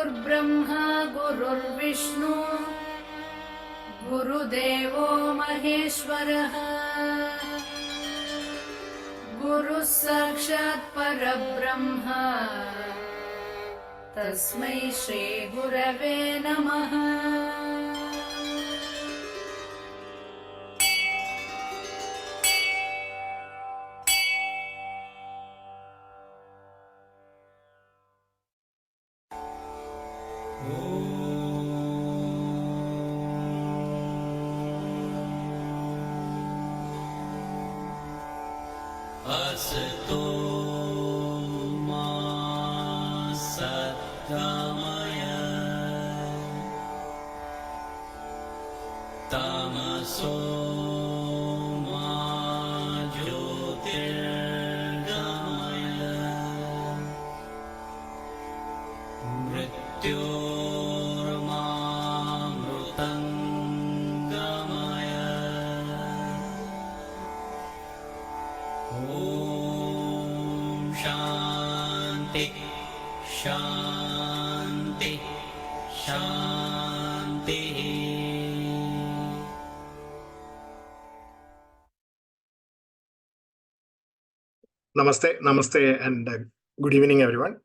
गुरुर्ब्रह्मा गुरुर्विष्णु गुरुदेवो महेश्वरः गुरुः साक्षात् परब्रह्म तस्मै श्री गुरवे नमः। असतो मा सद्गमय तमसो मा ज्योतिर्गमय मृत्योर्मामृतं गमय। ॐ शान्ति शान्ति शान्तिः। Namaste, and good evening, everyone.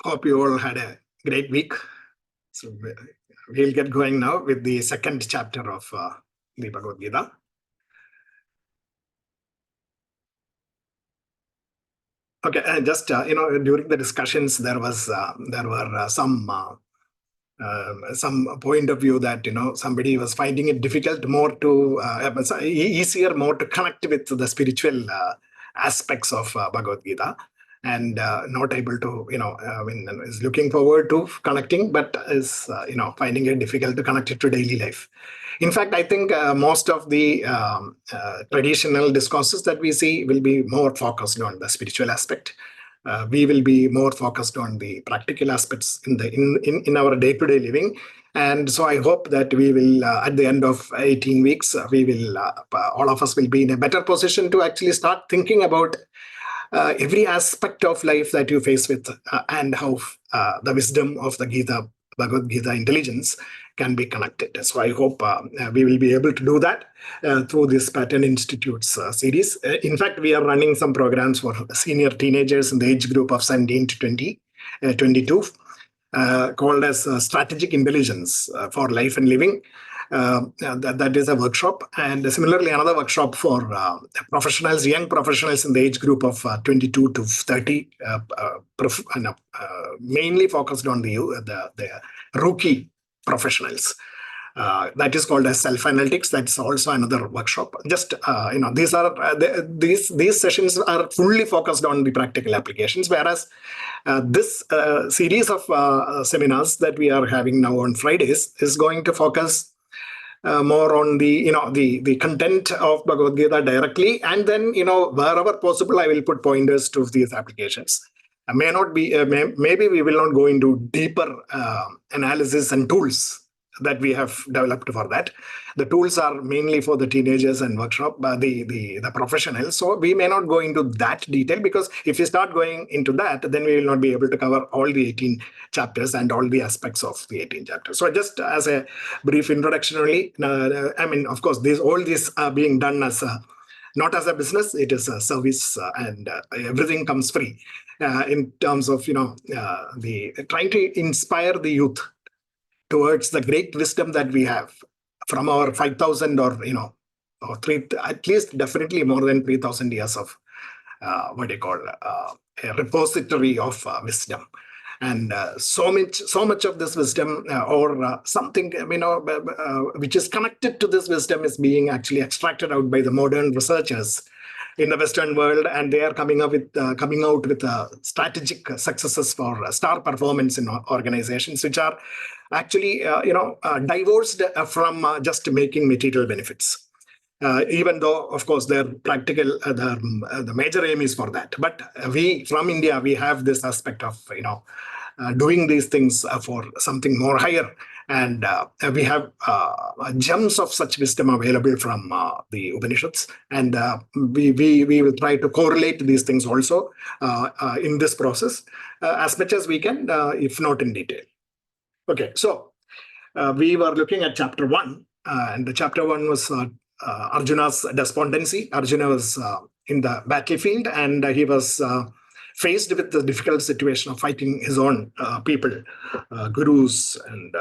Hope you all had a great week. So we'll get going now with the second chapter of the Bhagavad-Gita. Okay, just during the discussions, there were some point of view that somebody was finding it difficult more to easier more to connect with the spiritual aspects of Bhagavad-Gita, and not able to is looking forward to connecting, but is finding it difficult to connect it to daily life. In fact, I think most of the traditional discourses that we see will be more focused on the spiritual aspect. We will be more focused on the practical aspects in our day-to-day living. And so I hope that we will, at the end of 18 weeks, we will, all of us will be in a better position to actually start thinking about every aspect of life that you face with, and how the wisdom of the Gita, Bhagavad-Gita intelligence can be connected. So I hope we will be able to do that through this Pattern Institute's series. In fact, we are running some programs for senior teenagers in the age group of 17 to 22, called as Strategic Intelligence for Life and Living. That is a workshop. And similarly, another workshop for professionals, young professionals in the age group of 22 to 30, mainly focused on the rookie professionals. That is called as self-analytics. That's also another workshop. Just these sessions are fully focused on the practical applications, whereas this series of seminars that we are having now on Fridays is going to focus more on the content of Bhagavad Gita directly, and then wherever possible I will put pointers to these applications. Maybe we will not go into deeper analysis and tools that we have developed for that. The tools are mainly for the teenagers and workshop, the professionals. So we may not go into that detail, because if we start going into that, then we will not be able to cover all the 18 chapters and all the aspects of the 18 chapters. So just as a brief introduction only, of course, all these are being done as not as a business. It is a service, and everything comes free in terms of the trying to inspire the youth towards the great wisdom that we have from our 5,000 or 3, at least definitely more than 3,000 years of a repository of wisdom. And so much of this wisdom or something which is connected to this wisdom is being actually extracted out by the modern researchers in the Western world, and they are coming out with strategic successes for star performance in organizations, which are actually divorced from just making material benefits. Even though, of course, their practical, the major aim is for that. But we, from India, we have this aspect of doing these things for something more higher. And we have gems of such wisdom available from the Upanishads, and we will try to correlate these things also in this process as much as we can, if not in detail. Okay, so we were looking at chapter 1, and the chapter 1 was Arjuna's despondency. Arjuna was in the battlefield, and he was faced with the difficult situation of fighting his own people, gurus and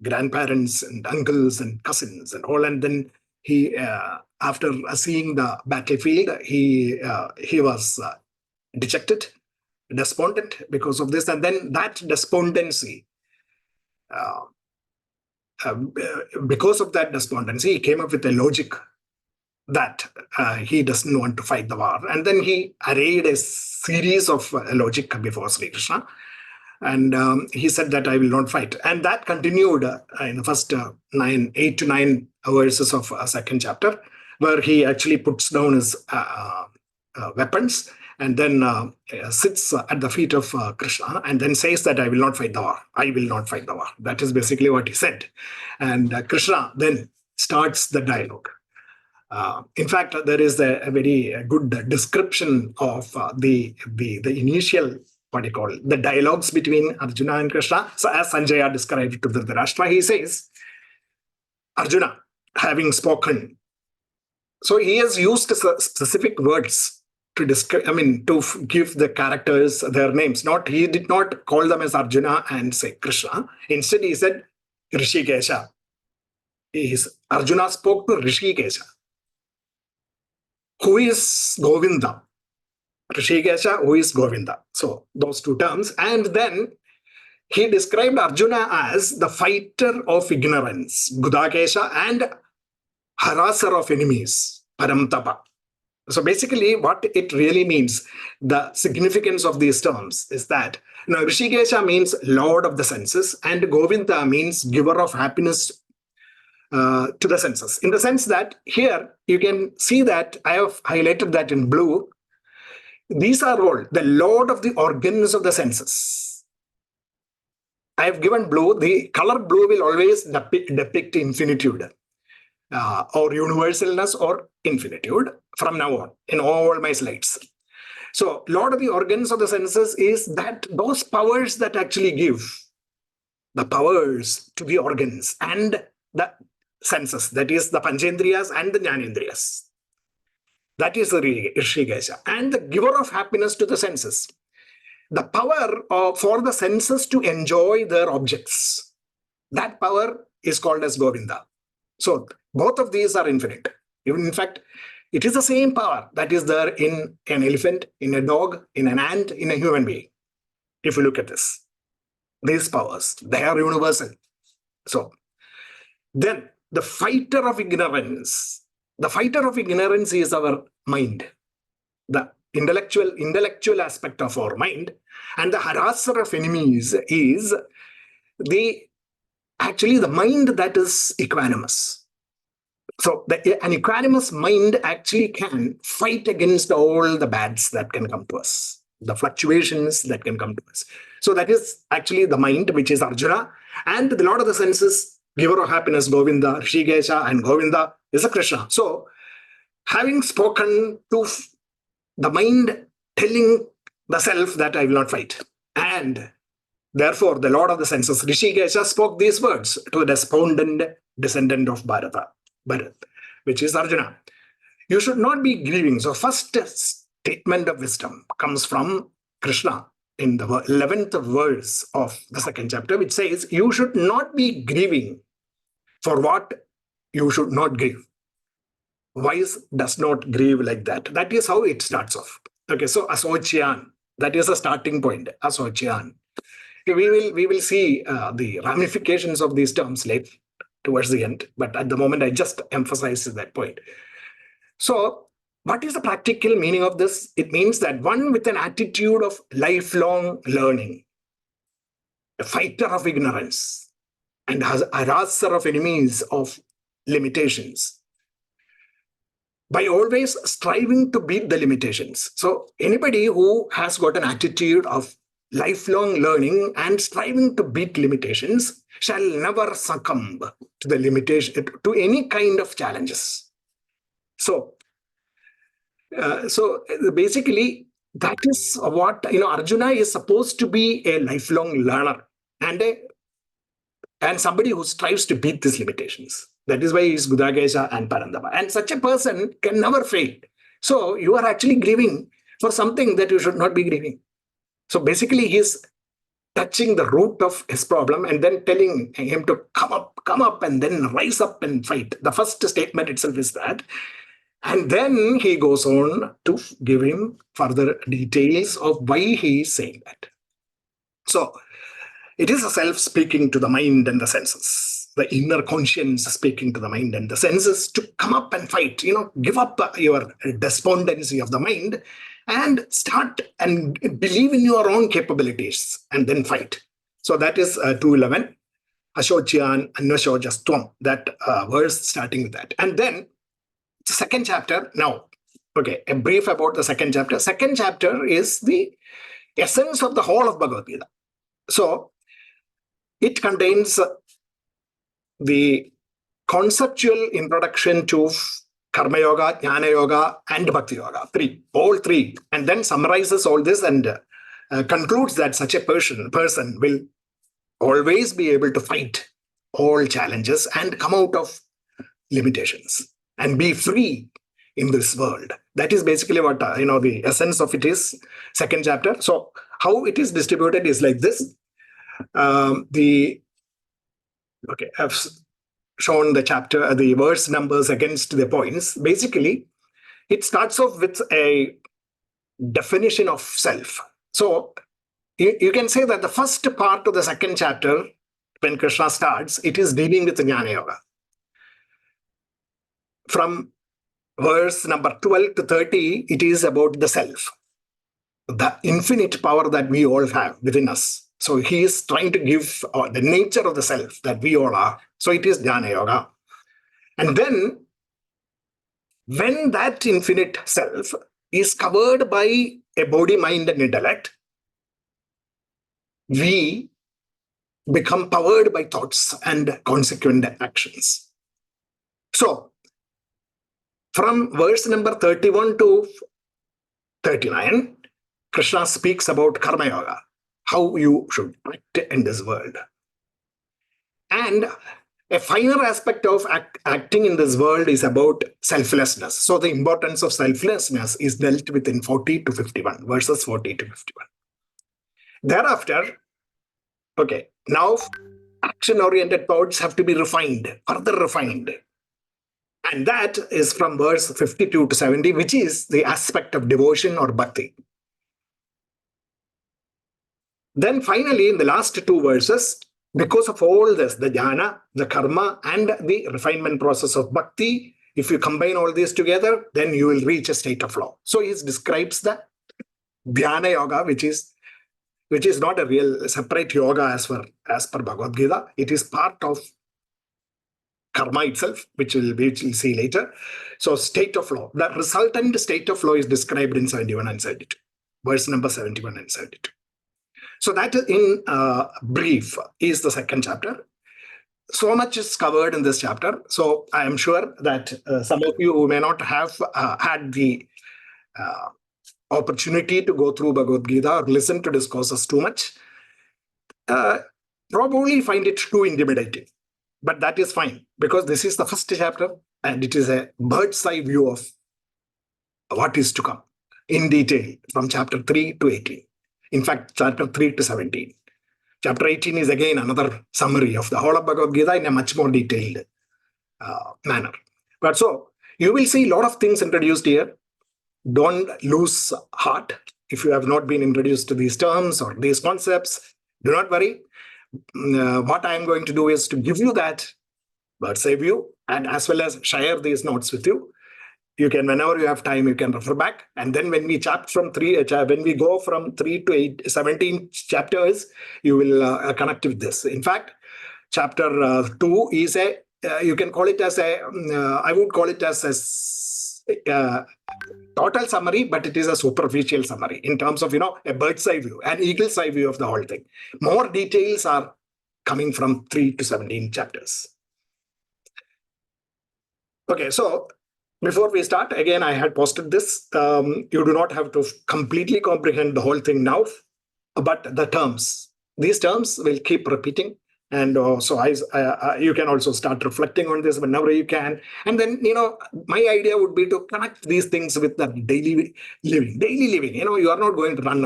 grandparents and uncles and cousins and all. And then he, after seeing the battlefield, he was dejected, despondent because of this. And then that despondency, because of that despondency, he came up with a logic that he doesn't want to fight the war. And then he arrayed a series of logic before Sri Krishna. And he said that I will not fight. And that continued in the first 8 to 9 verses of second chapter, where he actually puts down his weapons and then sits at the feet of Krishna and then says that I will not fight the war. I will not fight the war. That is basically what he said. And Krishna then starts the dialogue. In fact, there is a very good description of the initial, what do you call it, the dialogues between Arjuna and Krishna. So as Sanjaya described to Dhritarashtra, he says, Arjuna, having spoken, so he has used specific words to describe, to give the characters their names. He did not call them as Arjuna and say Krishna. Instead, he said Rishikesha. Arjuna spoke to Rishikesha, who is Govinda. Rishikesha, who is Govinda. So those two terms. And then he described Arjuna as the fighter of ignorance, Gudakesha, and harasser of enemies, Paramtapa. So basically what it really means, the significance of these terms is that Rishikesha means Lord of the senses, and Govinda means giver of happiness to the senses. In the sense that here you can see that I have highlighted that in blue. These are all the Lord of the organs of the senses. I have given blue. The color blue will always depict infinitude or universalness or infinitude from now on in all my slides. So Lord of the organs of the senses is that those powers that actually give the powers to the organs and the senses, that is the Panchendriyas and the Jnanendriyas. That is the Rishikesha. And the giver of happiness to the senses. The power for the senses to enjoy their objects. That power is called as Govinda. So both of these are infinite. In fact, it is the same power that is there in an elephant, in a dog, in an ant, in a human being. If you look at this, these powers, they are universal. So then the fighter of ignorance. The fighter of ignorance is our mind, the intellectual aspect of our mind, and the harasser of enemies is actually the mind that is equanimous. So an equanimous mind actually can fight against all the bads that can come to us, the fluctuations that can come to us. So that is actually the mind, which is Arjuna, and the Lord of the senses, giver of happiness, Govinda, Rishikesha, and Govinda is a Krishna. So having spoken to the mind, telling the self that I will not fight, and therefore the Lord of the senses, Rishikesha, spoke these words to the despondent descendant of Bharat, which is Arjuna. You should not be grieving. So first statement of wisdom comes from Krishna in the 11th verse of the second chapter, which says, you should not be grieving for what you should not grieve. Wise does not grieve like that. That is how it starts off. Okay, so Asocyan, that is a starting point. Asocyan. We will see the ramifications of these terms later towards the end, but at the moment I just emphasize that point. So what is the practical meaning of this? It means that one with an attitude of lifelong learning, a fighter of ignorance, and has a harasser of enemies of limitations, by always striving to beat the limitations. So anybody who has got an attitude of lifelong learning and striving to beat limitations shall never succumb to the limitation, to any kind of challenges. So basically, that is what, Arjuna is supposed to be a lifelong learner and somebody who strives to beat these limitations. That is why he is Gudagesha and Parandava. And such a person can never fail. So you are actually grieving for something that you should not be grieving. So basically, he is touching the root of his problem and then telling him to come up, and then rise up and fight. The first statement itself is that. And then he goes on to give him further details of why he is saying that. So it is a self speaking to the mind and the senses, the inner conscience speaking to the mind and the senses to come up and fight, give up your despondency of the mind and start and believe in your own capabilities and then fight. So that is 2:11, Ashocyan Anvashojastwam, that verse starting with that. And then the second chapter, now, okay, a brief about the second chapter. Second chapter is the essence of the whole of Bhagavad-Gita. So it contains the conceptual introduction to Karma Yoga, Jnana Yoga, and Bhakti Yoga, all three, and then summarizes all this and concludes that such a person will always be able to fight all challenges and come out of limitations and be free in this world. That is basically what, the essence of it is, second chapter. So how it is distributed is like this. I've shown the chapter, the verse numbers against the points. Basically, it starts off with a definition of self. So you can say that the first part of the second chapter, when Krishna starts, it is dealing with Jnana Yoga. From verse number 12 to 30, it is about the self, the infinite power that we all have within us. So he is trying to give the nature of the self that we all are. So it is Jnana Yoga. And then when that infinite self is covered by a body, mind, and intellect, we become powered by thoughts and consequent actions. So from verse number 31 to 39, Krishna speaks about Karma Yoga, how you should act in this world. And a finer aspect of acting in this world is about selflessness. So the importance of selflessness is dealt with in 40 to 51, verses 40 to 51. Thereafter, now action-oriented thoughts have to be refined, further refined. And that is from verse 52 to 70, which is the aspect of devotion or bhakti. Then finally, in the last two verses, because of all this, the jnana, the karma, and the refinement process of bhakti, if you combine all these together, then you will reach a state of flow. So he describes the dhyana yoga, which is not a real separate yoga as per Bhagavad-Gita. It is part of karma itself, which we'll see later. So state of flow. The resultant state of flow is described in 71 and 72. Verse number 71 and 72. So that in brief is the second chapter. So much is covered in this chapter. So I am sure that some of you who may not have had the opportunity to go through Bhagavad-Gita or listen to discourses too much, probably find it too intimidating. But that is fine, because this is the first chapter and it is a bird's eye view of what is to come in detail from chapter 3 to 18. In fact, chapter 3 to 17. Chapter 18 is again another summary of the whole of Bhagavad-Gita in a much more detailed manner. But so, you will see a lot of things introduced here. Don't lose heart if you have not been introduced to these terms or these concepts. Do not worry. What I am going to do is to give you that bird's eye view and as well as share these notes with you. You can, whenever you have time, you can refer back. And then when we when we go from 3 to 17 chapters, you will connect with this. In fact, chapter 2 is you can call it as I would call it as total summary, but it is a superficial summary in terms of, a bird's eye view, an eagle's eye view of the whole thing. More details are coming from 3 to 17 chapters. Okay, so before we start, again, I had posted this. You do not have to completely comprehend the whole thing now, but the terms, these terms will keep repeating. And so you can also start reflecting on this whenever you can. And then, my idea would be to connect these things with the daily living. You are not going to run.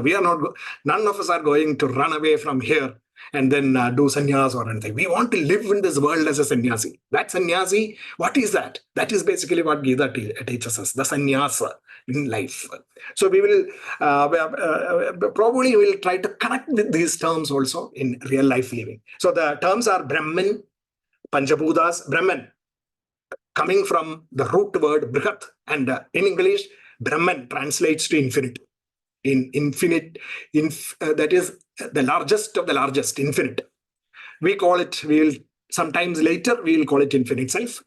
None of us are going to run away from here and then do sannyas or anything. We want to live in this world as a sannyasi. That sannyasi, what is that? That is basically what Gita teaches us, the sannyasa in life. So we will probably will try to connect with these terms also in real life living. So the terms are Brahman, Panchabhutas, Brahman, coming from the root word Brihat, and in English, Brahman translates to infinite. That is the largest of the largest, infinite. We will sometimes later we will call it infinite self.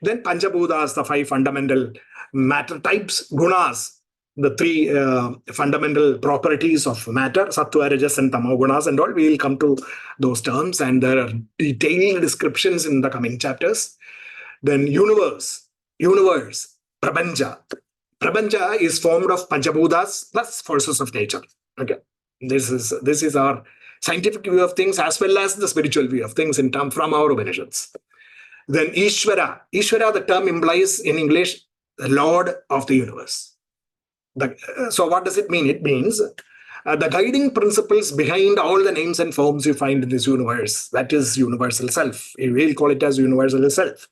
Then Panchabhutas, the 5 fundamental matter types, gunas, the 3 fundamental properties of matter, sattva, rajas, and tamo gunas and all. We will come to those terms, and there are detailed descriptions in the coming chapters. Then universe, prabanja. Prabanja is formed of Panchabhutas plus forces of nature. Okay, this is our scientific view of things as well as the spiritual view of things in term from our Upanishads. Then Ishvara, the term implies in English the Lord of the universe. So what does it mean? It means the guiding principles behind all the names and forms you find in this universe. That is universal self. We'll call it as universal self.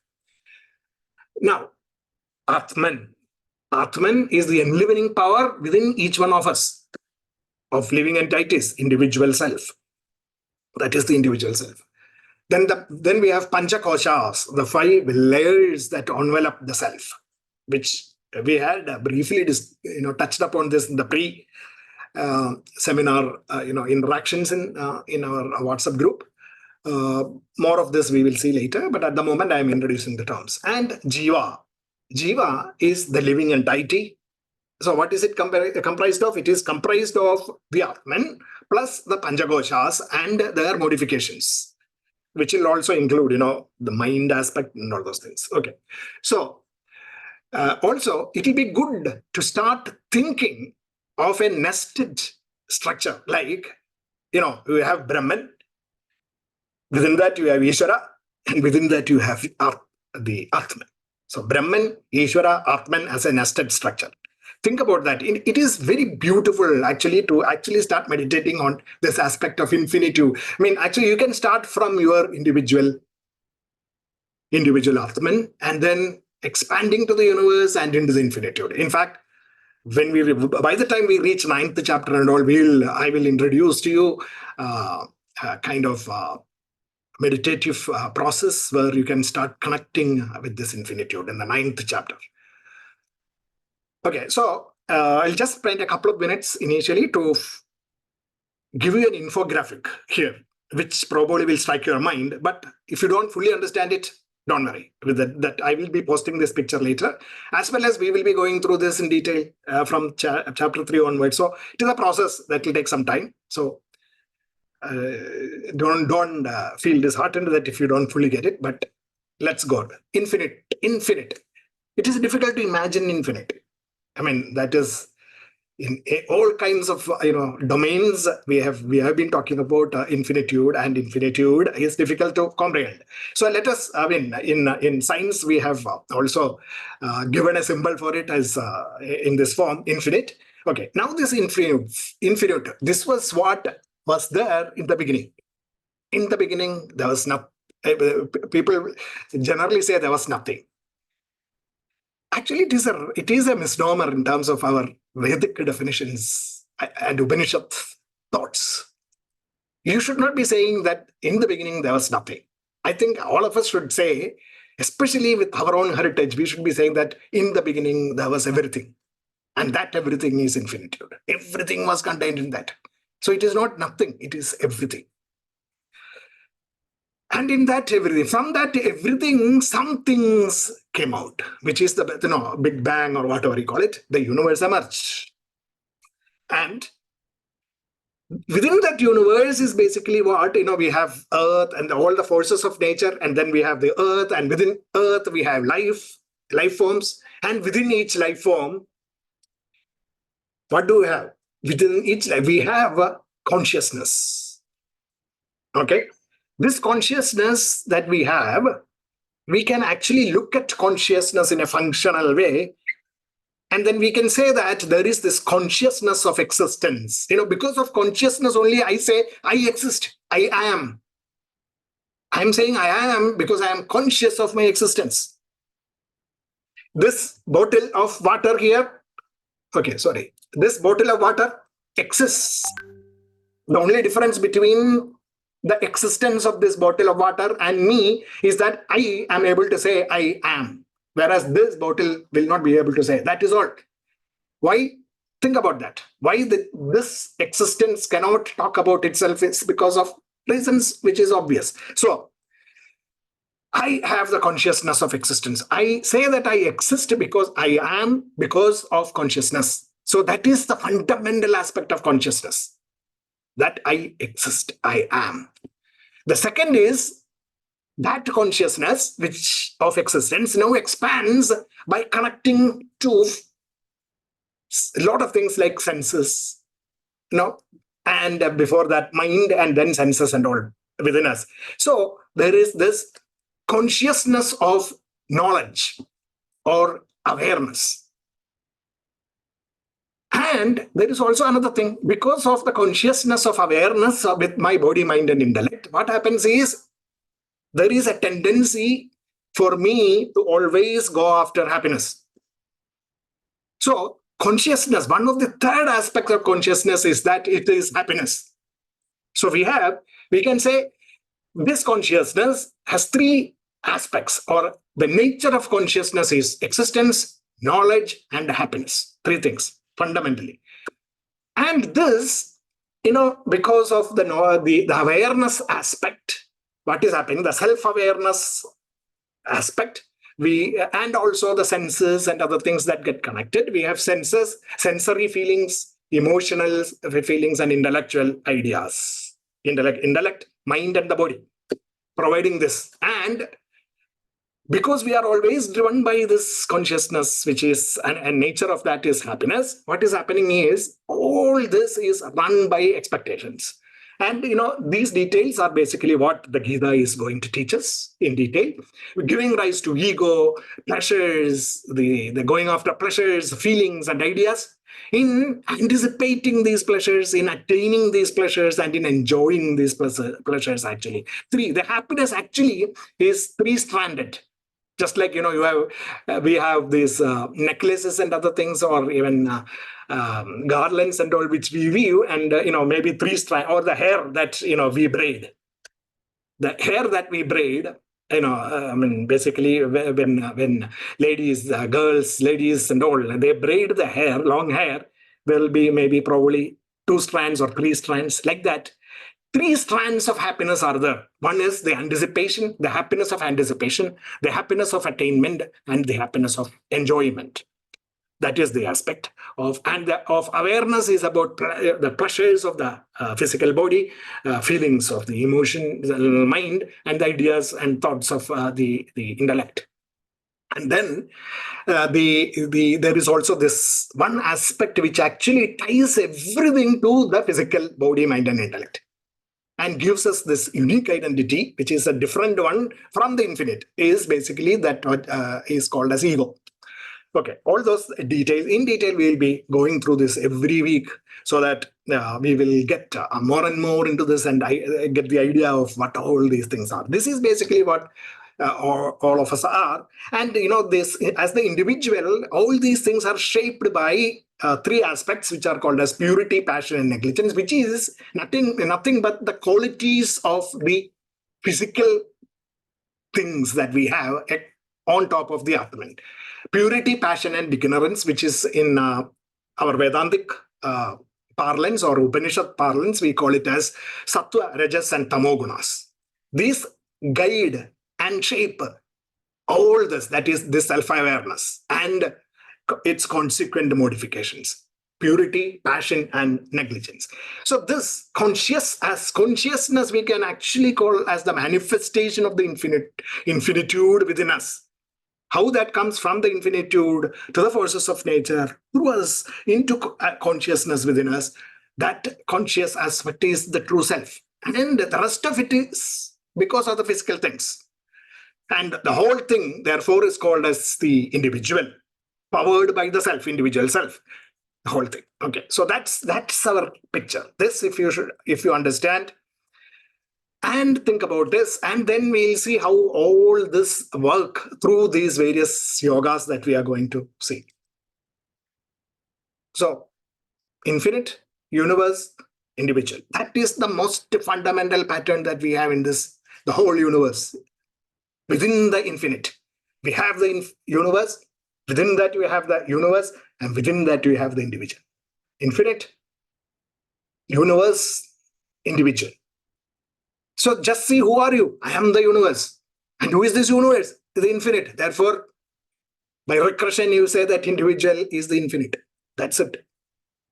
Now, Atman. Atman is the enlivening power within each one of us, of living entities, individual self. That is the individual self. Then we have Panchakoshas, the 5 layers that envelop the self, which we had briefly touched upon this in the pre-seminar interactions in our WhatsApp group. More of this we will see later, but at the moment I am introducing the terms. And Jiva. Jiva is the living entity. So what is it comprised of? It is comprised of the Atman plus the Panchakoshas and their modifications, which will also include, the mind aspect and all those things. Okay. So also, it will be good to start thinking of a nested structure, like, you have Brahman, within that you have Ishvara, and within that you have the Atman. So Brahman, Ishvara, Atman as a nested structure. Think about that. It is very beautiful actually to start meditating on this aspect of infinitude. I mean, actually you can start from your individual Atman and then expanding to the universe and into the infinitude. In fact, by the time we reach 9th chapter and all, I will introduce to you kind of meditative process where you can start connecting with this infinitude in the 9th chapter. Okay, so I'll just spend a couple of minutes initially to give you an infographic here, which probably will strike your mind. But if you don't fully understand it, don't worry. With that I will be posting this picture later, as well as we will be going through this in detail from chapter 3 onwards. So it is a process that will take some time. So don't feel disheartened that if you don't fully get it, but let's go. Infinite. It is difficult to imagine infinite. I mean, that is in all kinds of domains. We have been talking about infinitude, and infinitude is difficult to comprehend. So let us, in science we have also given a symbol for it as in this form, infinite. Okay, now this infinite, this was what was there in the beginning. In the beginning, there was nothing. People generally say there was nothing. Actually, it is a misnomer in terms of our Vedic definitions and Upanishad thoughts. You should not be saying that in the beginning there was nothing. I think all of us should say, especially with our own heritage, we should be saying that in the beginning there was everything. And that everything is infinitude. Everything was contained in that. So it is not nothing, it is everything. And in that everything, from that everything, some things came out, which is the Big Bang or whatever you call it. The universe emerged. And within that universe is basically what, we have Earth and all the forces of nature, and then we have the Earth, and within Earth we have life forms, and within each life form, what do we have? Within each life, we have a consciousness. Okay? This consciousness that we have, we can actually look at consciousness in a functional way. And then we can say that there is this consciousness of existence. Because of consciousness only, I say, I exist, I am. I'm saying I am because I am conscious of my existence. This bottle of water here, this bottle of water exists. The only difference between the existence of this bottle of water and me is that I am able to say I am. Whereas this bottle will not be able to say. That is all. Why? Think about that. Why this existence cannot talk about itself is because of reasons which is obvious. So, I have the consciousness of existence. I say that I exist because I am, because of consciousness. So that is the fundamental aspect of consciousness. That I exist, I am. The second is that consciousness which of existence now expands by connecting to a lot of things like senses, and before that mind, and then senses and all within us. So there is this consciousness of knowledge or awareness. And there is also another thing, because of the consciousness of awareness with my body, mind, and intellect, what happens is there is a tendency for me to always go after happiness. So consciousness, one of the third aspects of consciousness is that it is happiness. So we can say this consciousness has three aspects, or the nature of consciousness is existence, knowledge, and happiness. Three things, fundamentally. And this, because of the awareness aspect, what is happening, the self-awareness aspect, and also the senses and other things that get connected. We have senses, sensory feelings, emotional feelings, and intellectual ideas. Intellect, mind, and the body, providing this. And because we are always driven by this consciousness, which is, and nature of that is happiness, what is happening is all this is run by expectations. And these details are basically what the Gita is going to teach us in detail, giving rise to ego, pleasures, the going after pleasures, feelings, and ideas, in anticipating these pleasures, in attaining these pleasures, and in enjoying these pleasures. Actually, the happiness actually is three-stranded. Just like we have these necklaces and other things, or even garlands and all, which we weave, and maybe three strands, or the hair that we braid. The hair that we braid, basically when ladies, girls, ladies, and all, they braid the hair, long hair, there will be maybe probably 2 strands or 3 strands like that. 3 strands of happiness are there. One is the anticipation, the happiness of anticipation, the happiness of attainment, and the happiness of enjoyment. That is the aspect of, and of awareness is about the pleasures of the physical body, feelings of the emotion, the mind, and the ideas and thoughts of the intellect. And then there is also this one aspect which actually ties everything to the physical body, mind, and intellect, and gives us this unique identity, which is a different one from the infinite, is basically that what is called as ego. Okay, all those details, in detail, we will be going through this every week, so that we will get more and more into this, and I get the idea of what all these things are. This is basically what all of us are. And this, as the individual, all these things are shaped by 3 aspects, which are called as purity, passion, and negligence, which is nothing but the qualities of the physical things that we have on top of the Atman. Purity, passion, and ignorance, which is in our Vedantic parlance or Upanishad parlance, we call it as Sattva, Rajas, and Tamogunas. These guide and shape all this, that is this self-awareness and its consequent modifications, purity, passion, and negligence. So this consciousness we can actually call as the manifestation of the infinitude within us. How that comes from the infinitude to the forces of nature through us into consciousness within us, that conscious aspect is the true self. And the rest of it is because of the physical things. And the whole thing, therefore, is called as the individual, powered by the self, individual self, the whole thing. Okay, so that's our picture. This, if you understand and think about this, and then we'll see how all this work through these various yogas that we are going to see. So, infinite, universe, individual. That is the most fundamental pattern that we have in this, the whole universe. Within the infinite, we have the universe. Within that, we have the universe, and within that, we have the individual. Infinite, universe, individual. So just see, who are you? I am the universe. And who is this universe? The infinite. Therefore, by recursion, you say that individual is the infinite. That's it.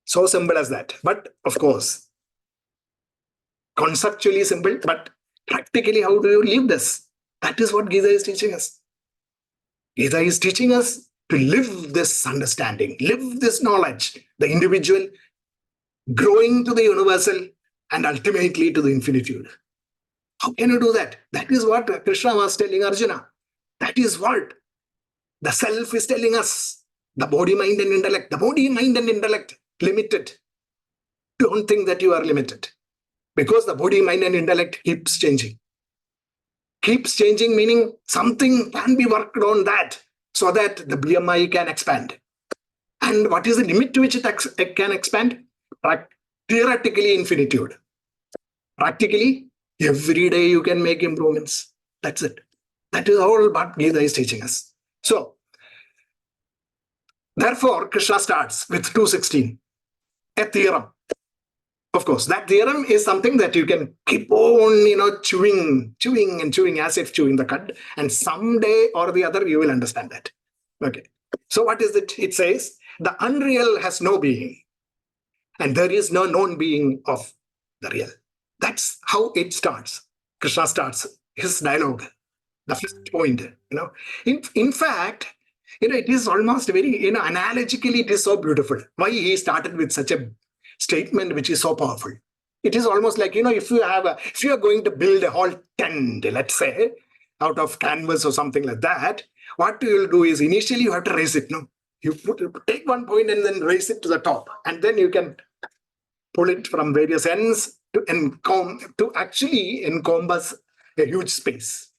So simple as that. But of course, conceptually simple, but practically, how do you live this? That is what Gita is teaching us. Gita is teaching us to live this understanding, live this knowledge, the individual growing to the universal and ultimately to the infinitude. How can you do that? That is what Krishna was telling Arjuna. That is what the self is telling us. The body, mind, and intellect. The body, mind, and intellect, limited. Don't think that you are limited. Because the body, mind, and intellect keeps changing. Keeps changing, meaning something can be worked on that so that the BMI can expand. And what is the limit to which it can expand? Theoretically, infinitude. Practically, every day you can make improvements. That's it. That is all what Gita is teaching us. So, therefore, Krishna starts with 2.16, a theorem. Of course, that theorem is something that you can keep on, chewing as if chewing the cud. And someday or the other, you will understand that. Okay. So what is it? It says, the unreal has no being. And there is no known being of the real. That's how it starts. Krishna starts his dialogue. The first point, In fact, it is almost very, analogically, it is so beautiful. Why he started with such a statement which is so powerful. It is almost like, if you are going to build a whole tent, let's say, out of canvas or something like that, what you will do is initially you have to raise it. No, you take one point and then raise it to the top, and then you can pull it from various ends to actually encompass a huge space.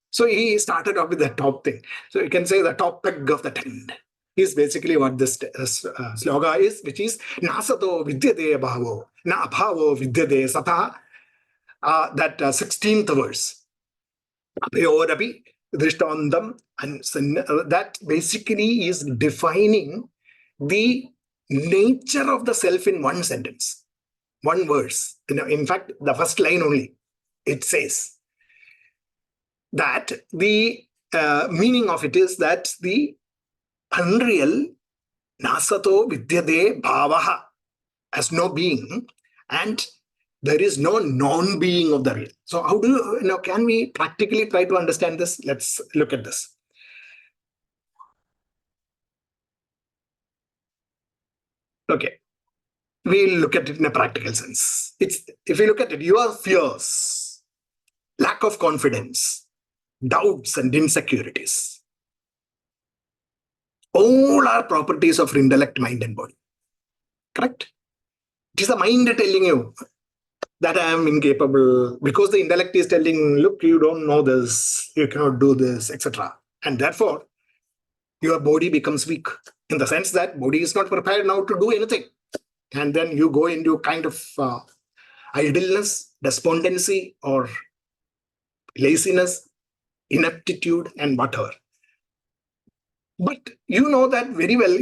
So he started off with the top thing. So you can say the top peg of the tent is basically what this sloga is, which is nasato vidyate bhavo, na abhavo vidyate sata. That 16th verse. Apayorapi drishtandam, and that basically is defining the nature of the self in one sentence, one verse. In fact, the first line only, it says that the meaning of it is that the unreal, nasato vidyate bhavaha, has no being, and there is no non-being of the real. So how do can we practically try to understand this? Let's look at this. Okay, we'll look at it in a practical sense. If you look at it, your fears, lack of confidence, doubts and insecurities, all are properties of intellect, mind, and body. Correct? It is the mind telling you that I am incapable, because the intellect is telling, look, you don't know this, you cannot do this, etc. And therefore, your body becomes weak, in the sense that body is not prepared now to do anything. And then you go into kind of idleness, despondency, or laziness, ineptitude, and whatever. But you know that very well,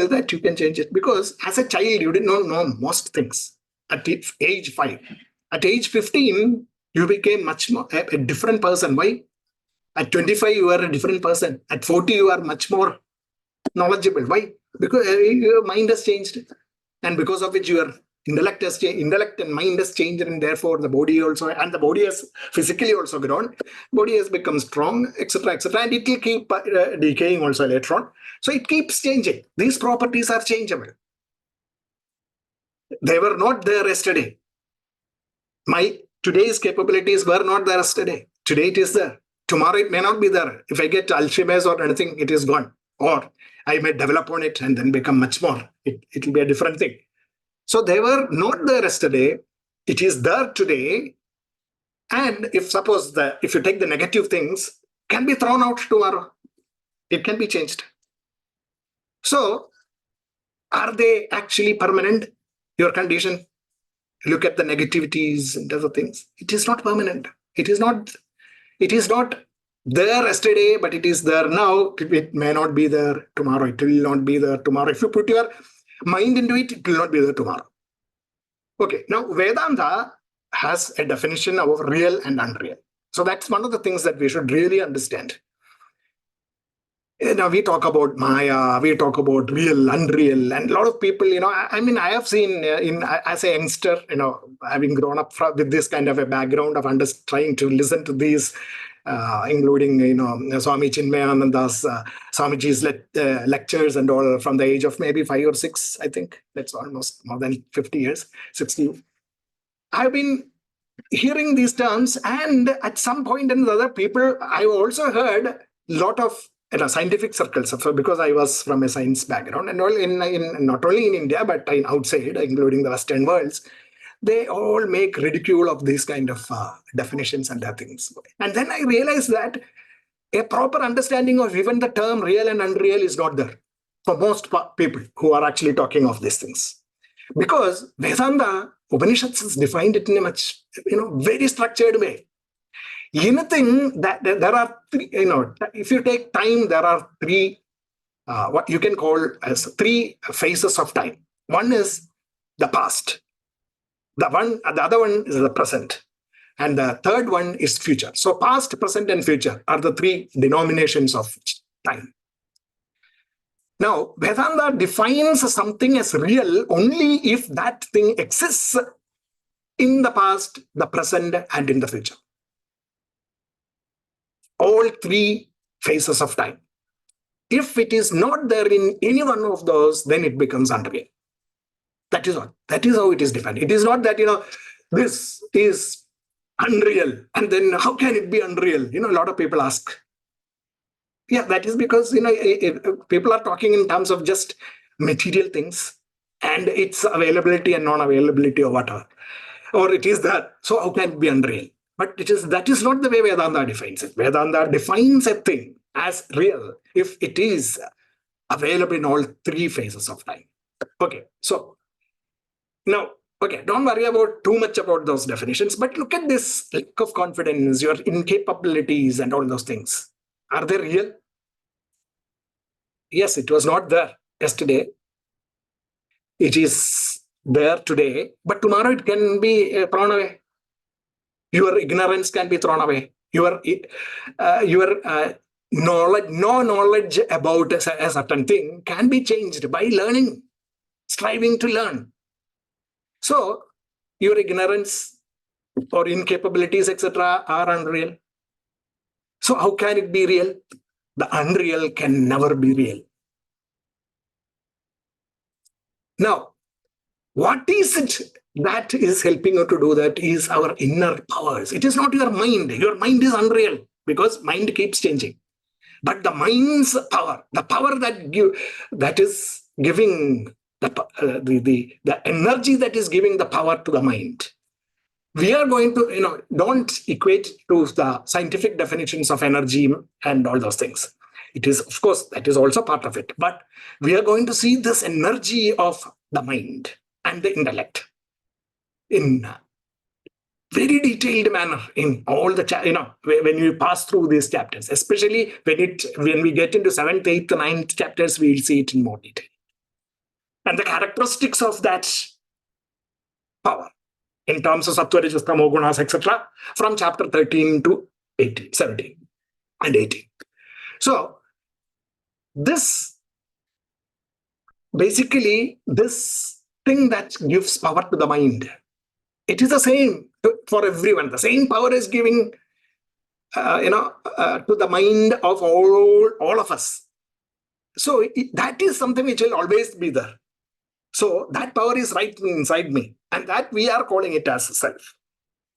that you can change it, because as a child, you did not know most things at age 5. At age 15, You became much more a different person. Why? At 25, you are a different person. At 40, you are much more knowledgeable. Why? Because your mind has changed. And because of which your intellect has changed, intellect and mind has changed, and therefore the body also, and the body has physically also grown, body has become strong, etc., etc., and it will keep decaying also later on. So it keeps changing. These properties are changeable. They were not there yesterday. My today's capabilities were not there yesterday. Today it is there. Tomorrow it may not be there. If I get Alzheimer's or anything, it is gone. Or I may develop on it and then become much more. It will be a different thing. So they were not there yesterday. It is there today. And if you take the negative things, can be thrown out tomorrow. It can be changed. So are they actually permanent? Your condition? Look at the negativities and other things. It is not permanent. It is not there yesterday, but it is there now. It may not be there tomorrow. It will not be there tomorrow. If you put your mind into it, it will not be there tomorrow. Okay, now Vedanta has a definition of real and unreal. So that's one of the things that we should really understand. We talk about Maya, we talk about real, unreal, and a lot of people, I have seen as a youngster, having grown up with this kind of a background of trying to listen to these, including, Swami Chinmayananda's, Swamiji's lectures and all from the age of maybe 5 or 6, I think. That's almost more than 50 years, 60. I've been hearing these terms, and at some point in the other people, I also heard a lot of scientific circles, because I was from a science background, and all in not only in India but in outside, including the Western worlds, they all make ridicule of these kind of definitions and other things. And then I realized that a proper understanding of even the term real and unreal is not there for most people who are actually talking of these things, because Vedanta Upanishads has defined it in a much very structured way. Anything that there are three, if you take time, there are three, what you can call as 3 phases of time. One is the past. The other one is the present. And the third one is future. So past, present, and future are the 3 denominations of time. Now, Vedanta defines something as real only if that thing exists in the past, the present, and in the future. All 3 phases of time. If it is not there in any one of those, then it becomes unreal. That is all. That is how it is defined. It is not that, this is unreal, and then how can it be unreal? A lot of people ask. Yeah, that is because, people are talking in terms of just material things and its availability and non-availability or whatever. Or it is that. So how can it be unreal? But that is not the way Vedanta defines it. Vedanta defines a thing as real if it is available in all 3 phases of time. Okay, so now, don't worry about too much about those definitions, but look at this lack of confidence, your incapabilities and all those things. Are they real? Yes, it was not there yesterday. It is there today, but tomorrow it can be thrown away. Your ignorance can be thrown away. Your knowledge about a certain thing can be changed by learning, striving to learn. So your ignorance or incapabilities, etc., are unreal. So how can it be real? The unreal can never be real. Now, what is it that is helping you to do that is our inner powers. It is not your mind. Your mind is unreal because mind keeps changing. But the mind's power, the power that is giving the energy that is giving the power to the mind. We are going to, don't equate to the scientific definitions of energy and all those things. It is, of course, that is also part of it. But we are going to see this energy of the mind and the intellect in very detailed manner in all the, when you pass through these chapters, especially when we get into 7th, 8th, 9th chapters, we'll see it in more detail. And the characteristics of that power, in terms of sattva, rajas, tamo gunas, etc., from chapter 13 to 18, 17 and 18. So this basically, this thing that gives power to the mind, it is the same for everyone. The same power is giving to the mind of all of us. So that is something which will always be there. So that power is right inside me, and that we are calling it as self,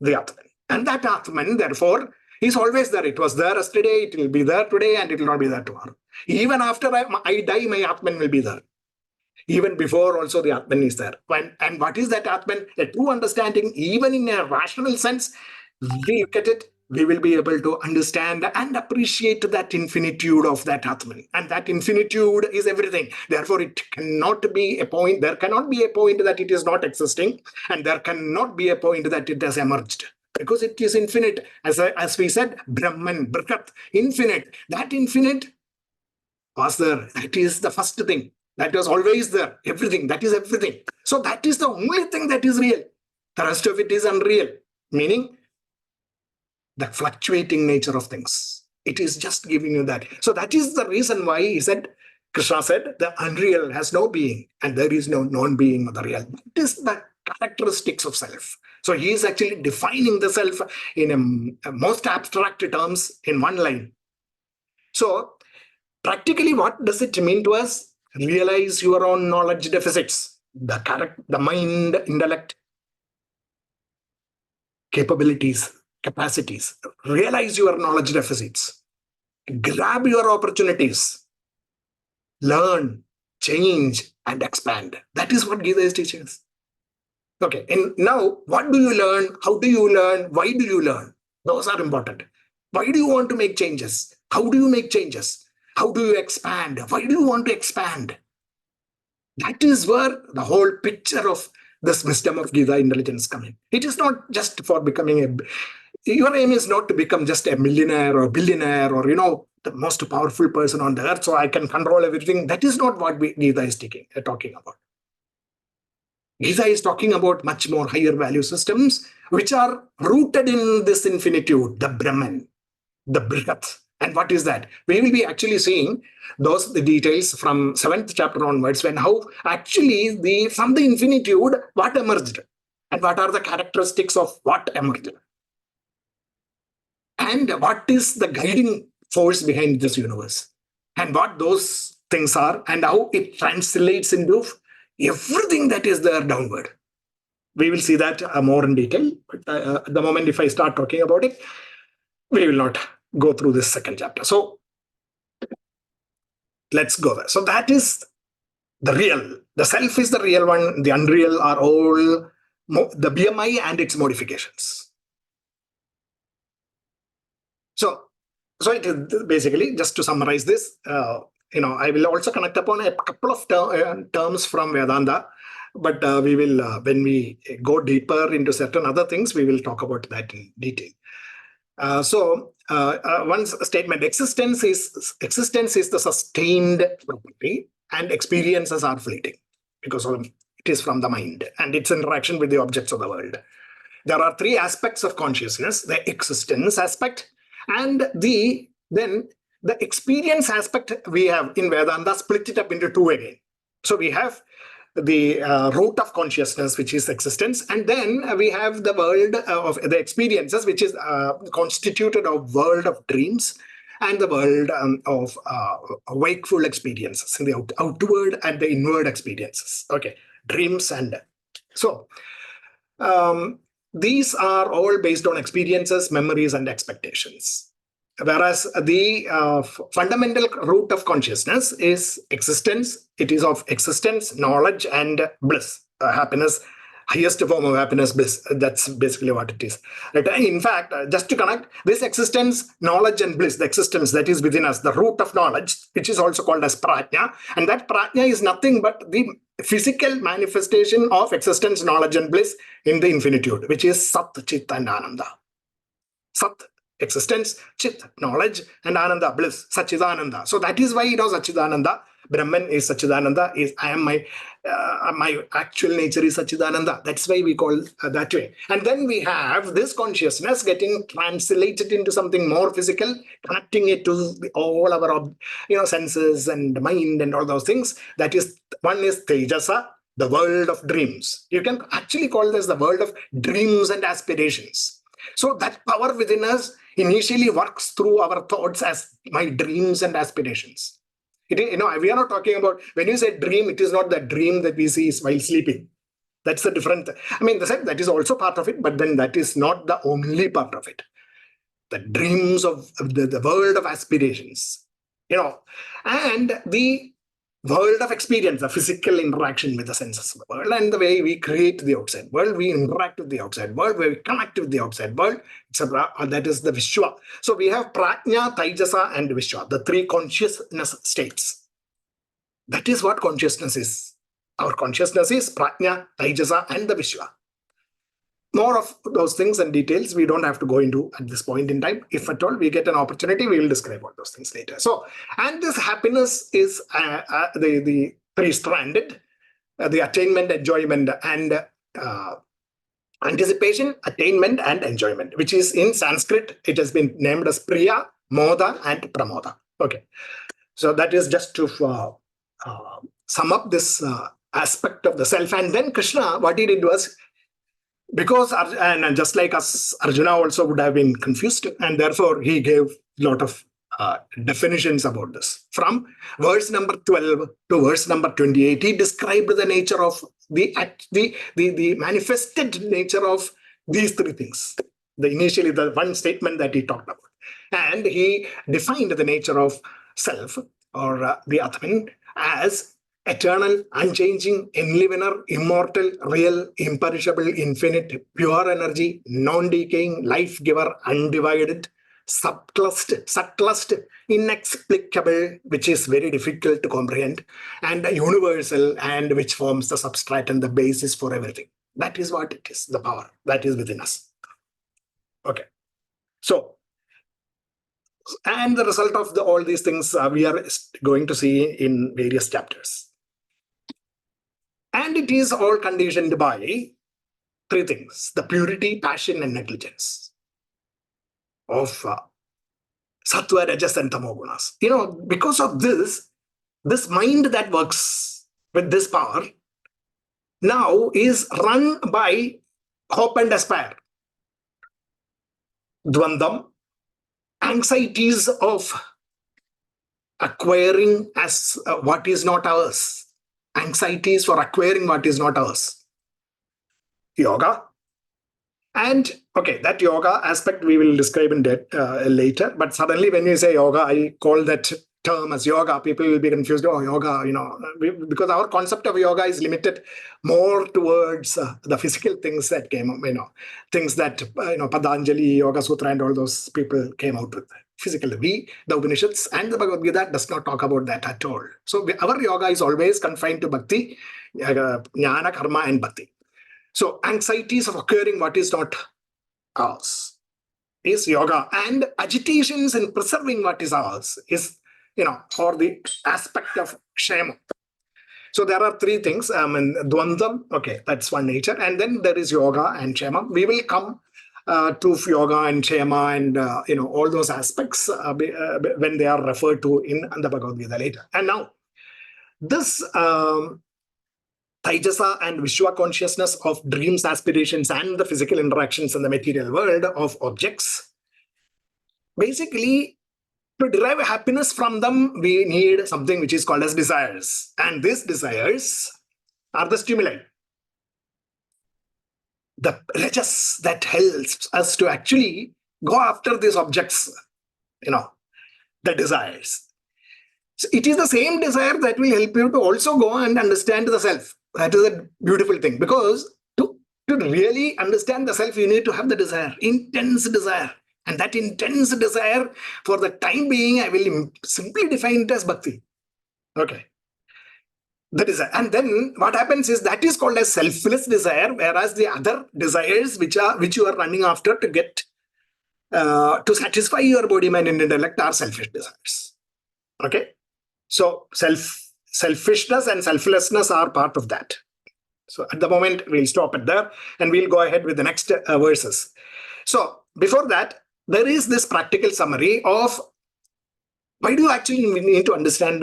the Atman. And that Atman, therefore, is always there. It was there yesterday, it will be there today, and it will not be there tomorrow. Even after I die, my Atman will be there. Even before also the Atman is there. And what is that Atman? A true understanding, even in a rational sense, we look at it, we will be able to understand and appreciate that infinitude of that Atman. And that infinitude is everything. Therefore, it cannot be a point, there cannot be a point that it is not existing, and there cannot be a point that it has emerged. Because it is infinite. As we said, Brahman, Brihat, infinite. That infinite was there. That is the first thing. That was always there. Everything. That is everything. So that is the only thing that is real. The rest of it is unreal. Meaning the fluctuating nature of things. It is just giving you that. So that is the reason why Krishna said, the unreal has no being and there is no non-being of the real. That is the characteristics of self. So he is actually defining the self in a most abstract terms in one line. So practically, what does it mean to us? Realize your own knowledge deficits, the mind, intellect, capabilities, capacities. Realize your knowledge deficits. Grab your opportunities. Learn, change, and expand. That is what Gita is teaching us. Okay, and now what do you learn? How do you learn? Why do you learn? Those are important. Why do you want to make changes? How do you make changes? How do you expand? Why do you want to expand? That is where the whole picture of this wisdom of Gita intelligence comes in. It is not just for becoming your aim is not to become just a millionaire or billionaire or, the most powerful person on the earth so I can control everything. That is not what Gita is talking about. Gita is talking about much more higher value systems which are rooted in this infinitude, the Brahman, the Brihat. And what is that? We will be actually seeing the details from 7th chapter onwards, when how actually from the infinitude, what emerged and what are the characteristics of what emerged. And what is the guiding force behind this universe and what those things are and how it translates into everything that is there downward. We will see that more in detail. But at the moment, if I start talking about it, we will not go through this second chapter. So let's go there. So that is the real. The self is the real one. The unreal are all the BMI and its modifications. So it is basically, just to summarize this, I will also connect upon a couple of terms from Vedanta, but we will, when we go deeper into certain other things, we will talk about that in detail. One statement: existence is the sustained property, and experiences are fleeting because it is from the mind and its interaction with the objects of the world. There are three aspects of consciousness: the existence aspect, and then the experience aspect. We have in Vedanta split it up into two again. So we have the root of consciousness, which is existence, and then we have the world of the experiences, which is constituted of world of dreams and the world of wakeful experiences, in the outward and the inward experiences. Okay, dreams and so these are all based on experiences, memories, and expectations. Whereas the fundamental root of consciousness is existence. It is of existence, knowledge, and bliss, happiness, highest form of happiness, bliss. That's basically what it is. In fact, just to connect this existence, knowledge, and bliss, the existence that is within us, the root of knowledge, which is also called as prajna, and that prajna is nothing but the physical manifestation of existence, knowledge, and bliss in the infinitude, which is Sat, Chit, and Ananda. Sat, existence, Chit, knowledge, and Ananda, bliss, Sachidananda. So that is why it was Sachidananda. Brahman is Sachidananda, is I am my actual nature is Sachidananda. That's why we call that way. And then we have this consciousness getting translated into something more physical, connecting it to all our senses and mind and all those things. That is, one is Tejasa, the world of dreams. You can actually call this the world of dreams and aspirations. So that power within us initially works through our thoughts as my dreams and aspirations. We are not talking about, when you say dream, it is not the dream that we see while sleeping. That's the different. That is also part of it, but then that is not the only part of it. The dreams of the world of aspirations, and the world of experience, the physical interaction with the senses of the world, and the way we create the outside world, we interact with the outside world, where we connect with the outside world, etc. That is the Vishwa. So we have Prajna, Taijasa, and Vishwa, the three consciousness states. That is what consciousness is. Our consciousness is Prajna, Taijasa, and the Vishwa. More of those things and details we don't have to go into at this point in time. If at all we get an opportunity, we will describe all those things later. So, and this happiness is the three-stranded, the attainment, enjoyment, and anticipation, attainment, and enjoyment, which is in Sanskrit, it has been named as Priya, Moda, and Pramoda. Okay. So that is just to sum up this aspect of the self. And then Krishna, what he did was, because, and just like us, Arjuna also would have been confused, and therefore he gave a lot of definitions about this. From verse number 12 to verse number 28, he described the nature of the manifested nature of these three things. Initially, the one statement that he talked about. And he defined the nature of self, or the Atman, as eternal, unchanging, enlivener, immortal, real, imperishable, infinite, pure energy, non-decaying, life-giver, undivided, subtlest, inexplicable, which is very difficult to comprehend, and universal, and which forms the substrate and the basis for everything. That is what it is, the power that is within us. Okay. So, and the result of all these things we are going to see in various chapters. And it is all conditioned by three things: the purity, passion, and negligence of sattva, rajas, and tamogunas. Because of this mind that works with this power now is run by hope and despair, dvandam, anxieties of acquiring as what is not ours, anxieties for acquiring what is not ours, yoga. And okay, that yoga aspect we will describe in later. But suddenly when you say yoga, I call that term as yoga, people will be confused. Oh, yoga, because our concept of yoga is limited more towards the physical things that came up, things that, Patanjali, Yoga Sutra, and all those people came out with. Physically, the Upanishads and the Bhagavad-Gita does not talk about that at all. So our yoga is always confined to bhakti, jnana, karma, and bhakti. So anxieties of acquiring what is not ours is yoga, and agitations in preserving what is ours is, for the aspect of kshema. So there are three things. Dvandam, okay, that's one nature. And then there is yoga and kshema. We will come to yoga and kshema and all those aspects when they are referred to in the Bhagavad-Gita later. And now, this Taijasa and Vishwa consciousness of dreams, aspirations, and the physical interactions in the material world of objects, basically, to derive happiness from them, we need something which is called as desires. And these desires are the stimuli, the rajas that helps us to actually go after these objects, the desires. So it is the same desire that will help you to also go and understand the self. That is a beautiful thing, because to really understand the self, you need to have the desire, intense desire. And that intense desire, for the time being, I will simply define it as bhakti. Okay. The desire. And then what happens is that is called as selfless desire, whereas the other desires which you are running after to get to satisfy your body, mind, and intellect are selfish desires. Okay. So self Selfishness and selflessness are part of that. So at the moment, we'll stop it there and we'll go ahead with the next verses. So before that, there is this practical summary of why do you actually need to understand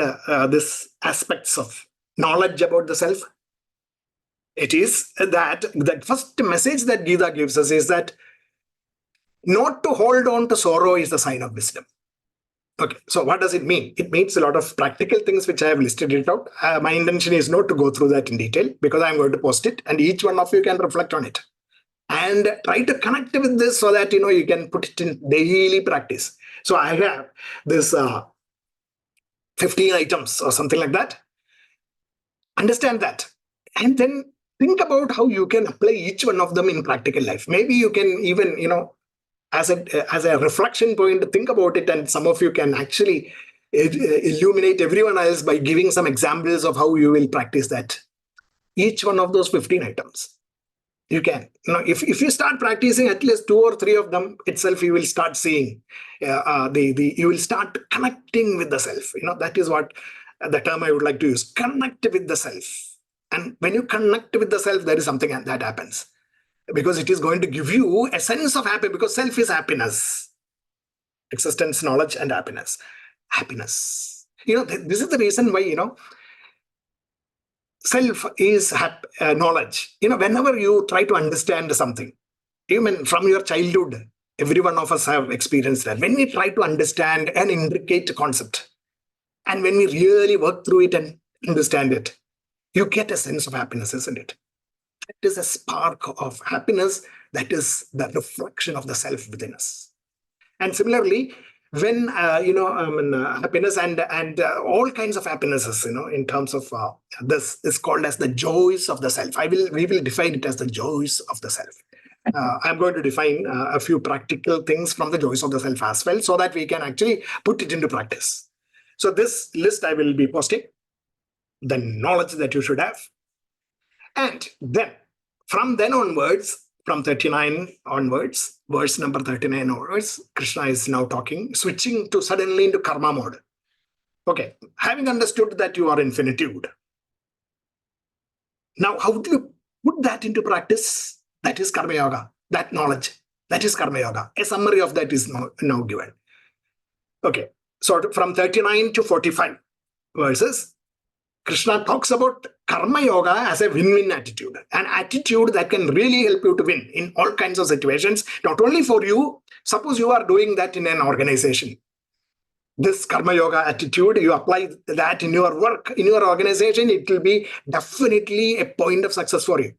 this aspects of knowledge about the self. It is that the first message that Gita gives us is that not to hold on to sorrow is the sign of wisdom. Okay, so what does it mean? It means a lot of practical things which I have listed it out. My intention is not to go through that in detail because I'm going to post it and each one of you can reflect on it and try to connect with this so that you can put it in daily practice. So I have this 15 items or something like that. Understand that and then think about how you can apply each one of them in practical life. Maybe you can even as a reflection point, think about it, and some of you can actually illuminate everyone else by giving some examples of how you will practice that. Each one of those 15 items. You can. If you start practicing at least 2 or 3 of them itself, you will start seeing you will start connecting with the self. That is what the term I would like to use. Connect with the self. And when you connect with the self, there is something that happens. Because it is going to give you a sense of happiness, because self is happiness. Existence, knowledge, and happiness. Happiness. This is the reason why, self is knowledge. Whenever you try to understand something, even from your childhood, every one of us have experienced that. When we try to understand an intricate concept, and when we really work through it and understand it, you get a sense of happiness, isn't it? It is a spark of happiness that is the reflection of the self within us. And similarly, when happiness and all kinds of happinesses, in terms of this is called as the joys of the self. We will define it as the joys of the self. I'm going to define a few practical things from the joys of the self as well, so that we can actually put it into practice. So this list I will be posting, the knowledge that you should have. And then, from then onwards, from 39 onwards, verse number 39 onwards, Krishna is now talking, switching to suddenly into karma mode. Okay, having understood that you are infinitude. Now, how do you put that into practice? That is karma yoga, that knowledge. That is karma yoga. A summary of that is now given. Okay, so from 39 to 45 verses, Krishna talks about karma yoga as a win-win attitude, an attitude that can really help you to win in all kinds of situations, not only for you. Suppose you are doing that in an organization. This karma yoga attitude, you apply that in your work, in your organization, it will be definitely a point of success for you,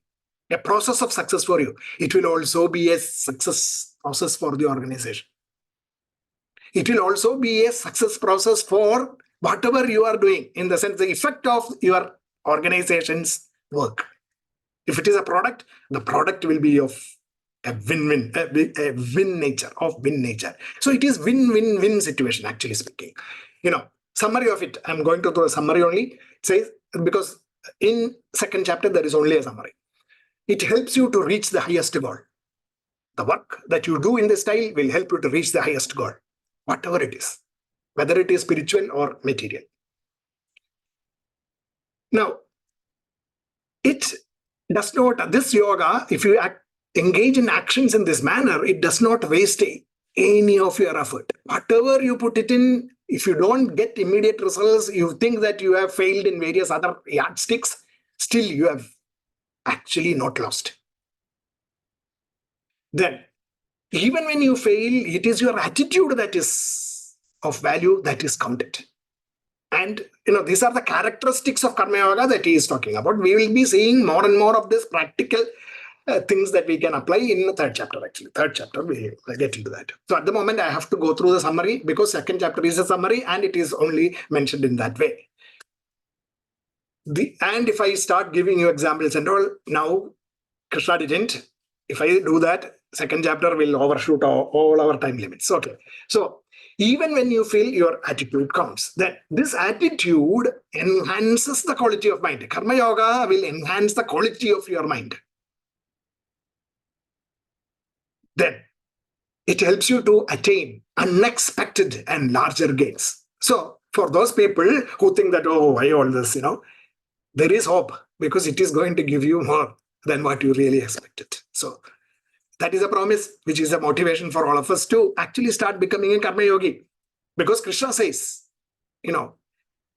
a process of success for you. It will also be a success process for the organization. It will also be a success process for whatever you are doing, in the sense, the effect of your organization's work. If it is a product, the product will be of a win-win, a win nature. So it is win-win-win situation, actually speaking. Summary of it, I'm going to do a summary only. It says, because in second chapter, there is only a summary. It helps you to reach the highest goal. The work that you do in this style will help you to reach the highest goal, whatever it is, whether it is spiritual or material. Now, it does not, this yoga, if you engage in actions in this manner, it does not waste any of your effort. Whatever you put it in, if you don't get immediate results, you think that you have failed in various other yardsticks, still you have actually not lost. Then, even when you fail, it is your attitude that is of value, that is counted. And these are the characteristics of karma yoga that he is talking about. We will be seeing more and more of this practical things that we can apply in the third chapter, actually. Third chapter, we will get into that. So at the moment, I have to go through the summary because second chapter is a summary and it is only mentioned in that way. And if I start giving you examples and all, now Krishna didn't. If I do that, second chapter will overshoot all our time limits. Okay. So even when you feel, your attitude counts. That this attitude enhances the quality of mind. Karma yoga will enhance the quality of your mind. Then it helps you to attain unexpected and larger gains. So For those people who think that, oh, why all this, there is hope because it is going to give you more than what you really expected. So that is a promise, which is a motivation for all of us to actually start becoming a karma yogi. Because Krishna says,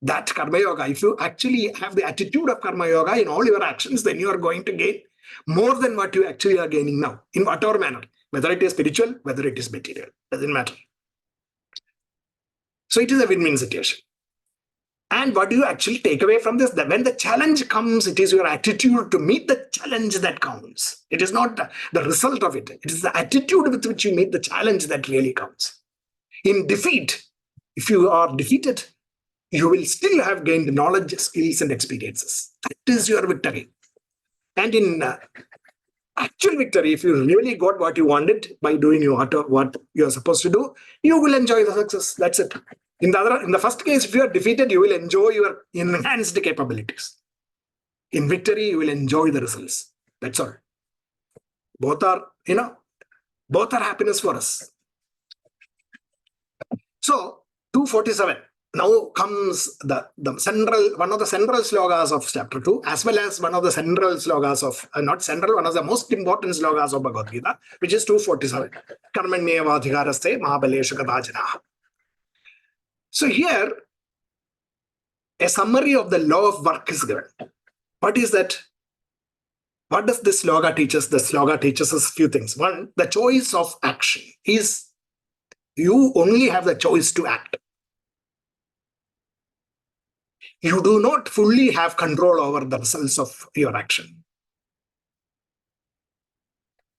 that karma yoga, if you actually have the attitude of karma yoga in all your actions, then you are going to gain more than what you actually are gaining now, in whatever manner, whether it is spiritual, whether it is material, doesn't matter. So it is a win-win situation. And what do you actually take away from this? That when the challenge comes, it is your attitude to meet the challenge that counts. It is not the result of it. It is the attitude with which you meet the challenge that really counts. In defeat, if you are defeated, you will still have gained knowledge, skills, and experiences. That is your victory. And in actual victory, if you really got what you wanted by doing what you're supposed to do, you will enjoy the success. That's it. In the first case, if you are defeated, you will enjoy your enhanced capabilities. In victory, you will enjoy the results. That's all. Both are happiness for us. So, 247. Now comes one of the central slogas of chapter 2, as well as one of the central slogas of, one of the most important slogas of Bhagavad-Gita, which is 247. Karmanyevadhikaraste mahabaleshu kadachanaha. So here, a summary of the law of work is given. What is that? What does this sloga teach us? The sloga teaches us a few things. One, the choice of action is you only have the choice to act. You do not fully have control over the results of your action.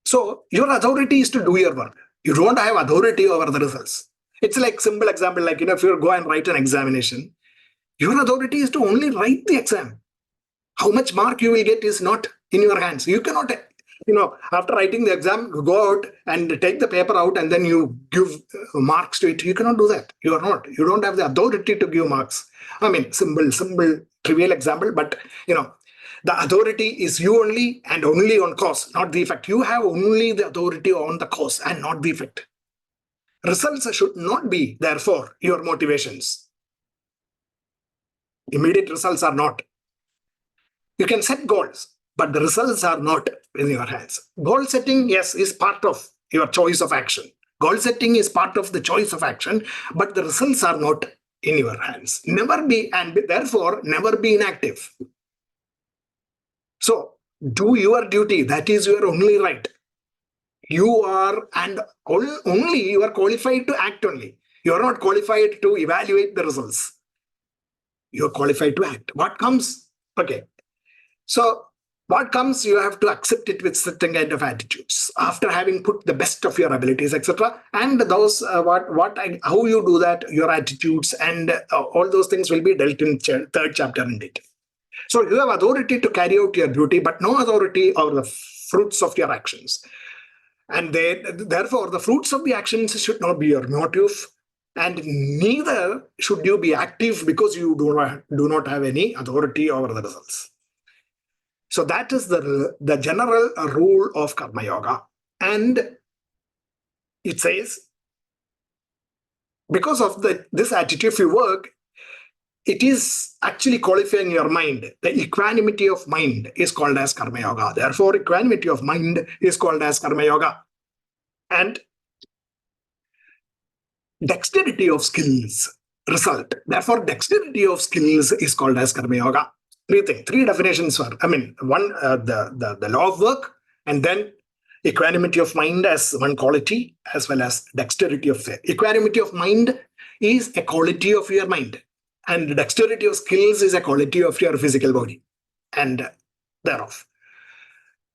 So your authority is to do your work. You don't have authority over the results. It's like simple example, like, if you go and write an examination, your authority is to only write the exam. How much mark you will get is not in your hands. You cannot, after writing the exam, go out and take the paper out and then you give marks to it. You cannot do that. You don't have the authority to give marks. I mean, simple, trivial example, but, the authority is you only and only on cause, not the effect. You have only the authority on the cause and not the effect. Results should not be, therefore, your motivations. Immediate results are not. You can set goals, but the results are not in your hands. Goal setting, yes, is part of your choice of action. Goal setting is part of the choice of action, but the results are not in your hands. Never be, and therefore, never be inactive. So, do your duty. That is your only right. You are, and only you are qualified to act only. You are not qualified to evaluate the results. You are qualified to act. What comes? Okay. So what comes, you have to accept it with certain kind of attitudes after having put the best of your abilities, etc. And those, how you do that, your attitudes and all those things will be dealt in third chapter in detail. So you have authority to carry out your duty, but no authority over the fruits of your actions. And therefore, the fruits of the actions should not be your motive, and neither should you be active because you do not have any authority over the results. So that is the general rule of Karma Yoga. And it says, because of this attitude, if you work, it is actually qualifying your mind. The equanimity of mind is called as Karma Yoga. Therefore, equanimity of mind is called as Karma Yoga. And dexterity of skills result. Therefore, dexterity of skills is called as Karma Yoga. Three definitions for, one, the law of work, and then equanimity of mind as one quality, as well as dexterity of faith. Equanimity of mind is a quality of your mind, and dexterity of skills is a quality of your physical body, and thereof.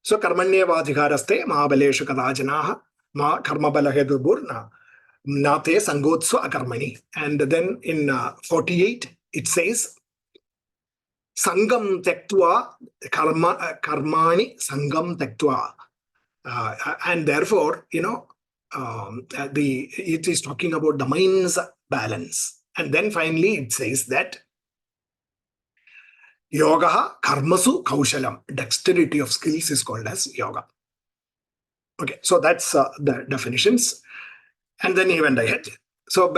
So, karmanyevadhikaraste mahabaleshu kadachanaha ma karmabalaheduburna nate sangotsva akarmani. And then in 48, it says, Sangam tektva karmani sangam tektva. And therefore, it is talking about the mind's balance. And then finally it says that yoga karmasu kaushalam, dexterity of skills is called as yoga. Okay, so that's the definitions. And then he went ahead. So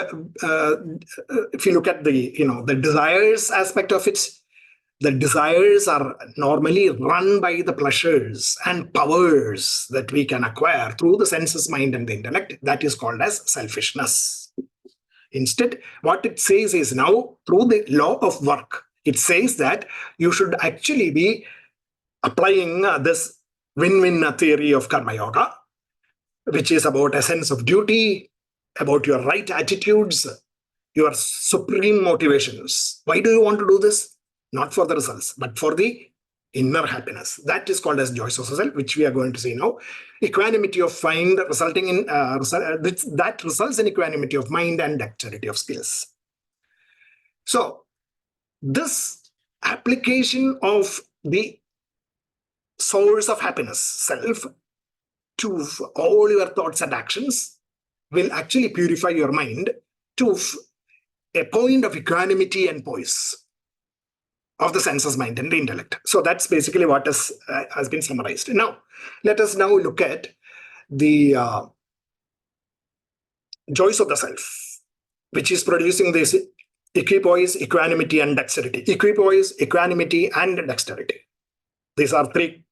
if you look at the desires aspect of it, the desires are normally run by the pleasures and powers that we can acquire through the senses, mind, and the intellect. That is called as selfishness. Instead, what it says is now, through the law of work, it says that you should actually be applying this win-win theory of karma yoga, which is about a sense of duty, about your right attitudes, your supreme motivations. Why do you want to do this? Not for the results, but for the inner happiness. That is called as joy of self, which we are going to see now. Equanimity of mind resulting in that results in equanimity of mind and dexterity of skills. So this application of the source of happiness, self, to all your thoughts and actions will actually purify your mind to a point of equanimity and poise of the senses, mind, and the intellect. So that's basically what has been summarized. Now, let us now look at the joys of the self, which is producing this equipoise, equanimity, and dexterity. Equipoise, equanimity, and dexterity. These are three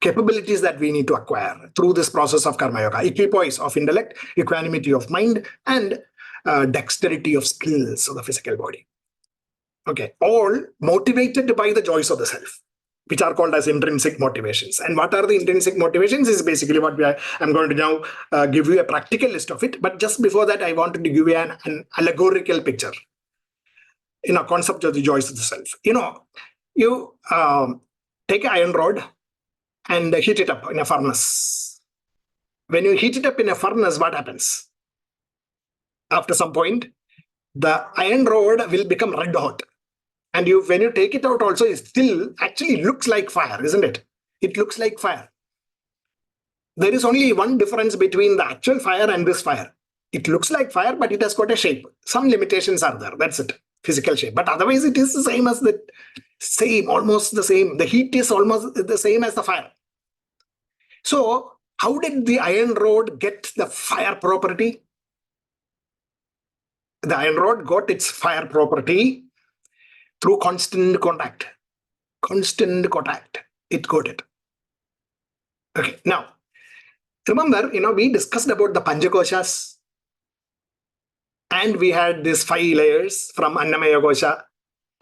capabilities that we need to acquire through this process of karma yoga. Equipoise of intellect, equanimity of mind, and dexterity of skills of the physical body. Okay, all motivated by the joys of the self, which are called as intrinsic motivations. And what are the intrinsic motivations is basically what I'm going to now give you a practical list of it. But just before that, I wanted to give you an allegorical picture, concept of the joys of the self. You take an iron rod and heat it up in a furnace. When you heat it up in a furnace, what happens? After some point, the iron rod will become red hot. And when you take it out also, it still actually looks like fire, isn't it? It looks like fire. There is only one difference between the actual fire and this fire. It looks like fire, but it has got a shape. Some limitations are there. That's it. Physical shape. But otherwise, it is the same as almost the same. The heat is almost the same as the fire. So, how did the iron rod get the fire property? The iron rod got its fire property through constant contact. Constant contact. It got it. Okay, now, remember, we discussed about the Panchakoshas. And we had these 5 layers from Annamaya Kosha,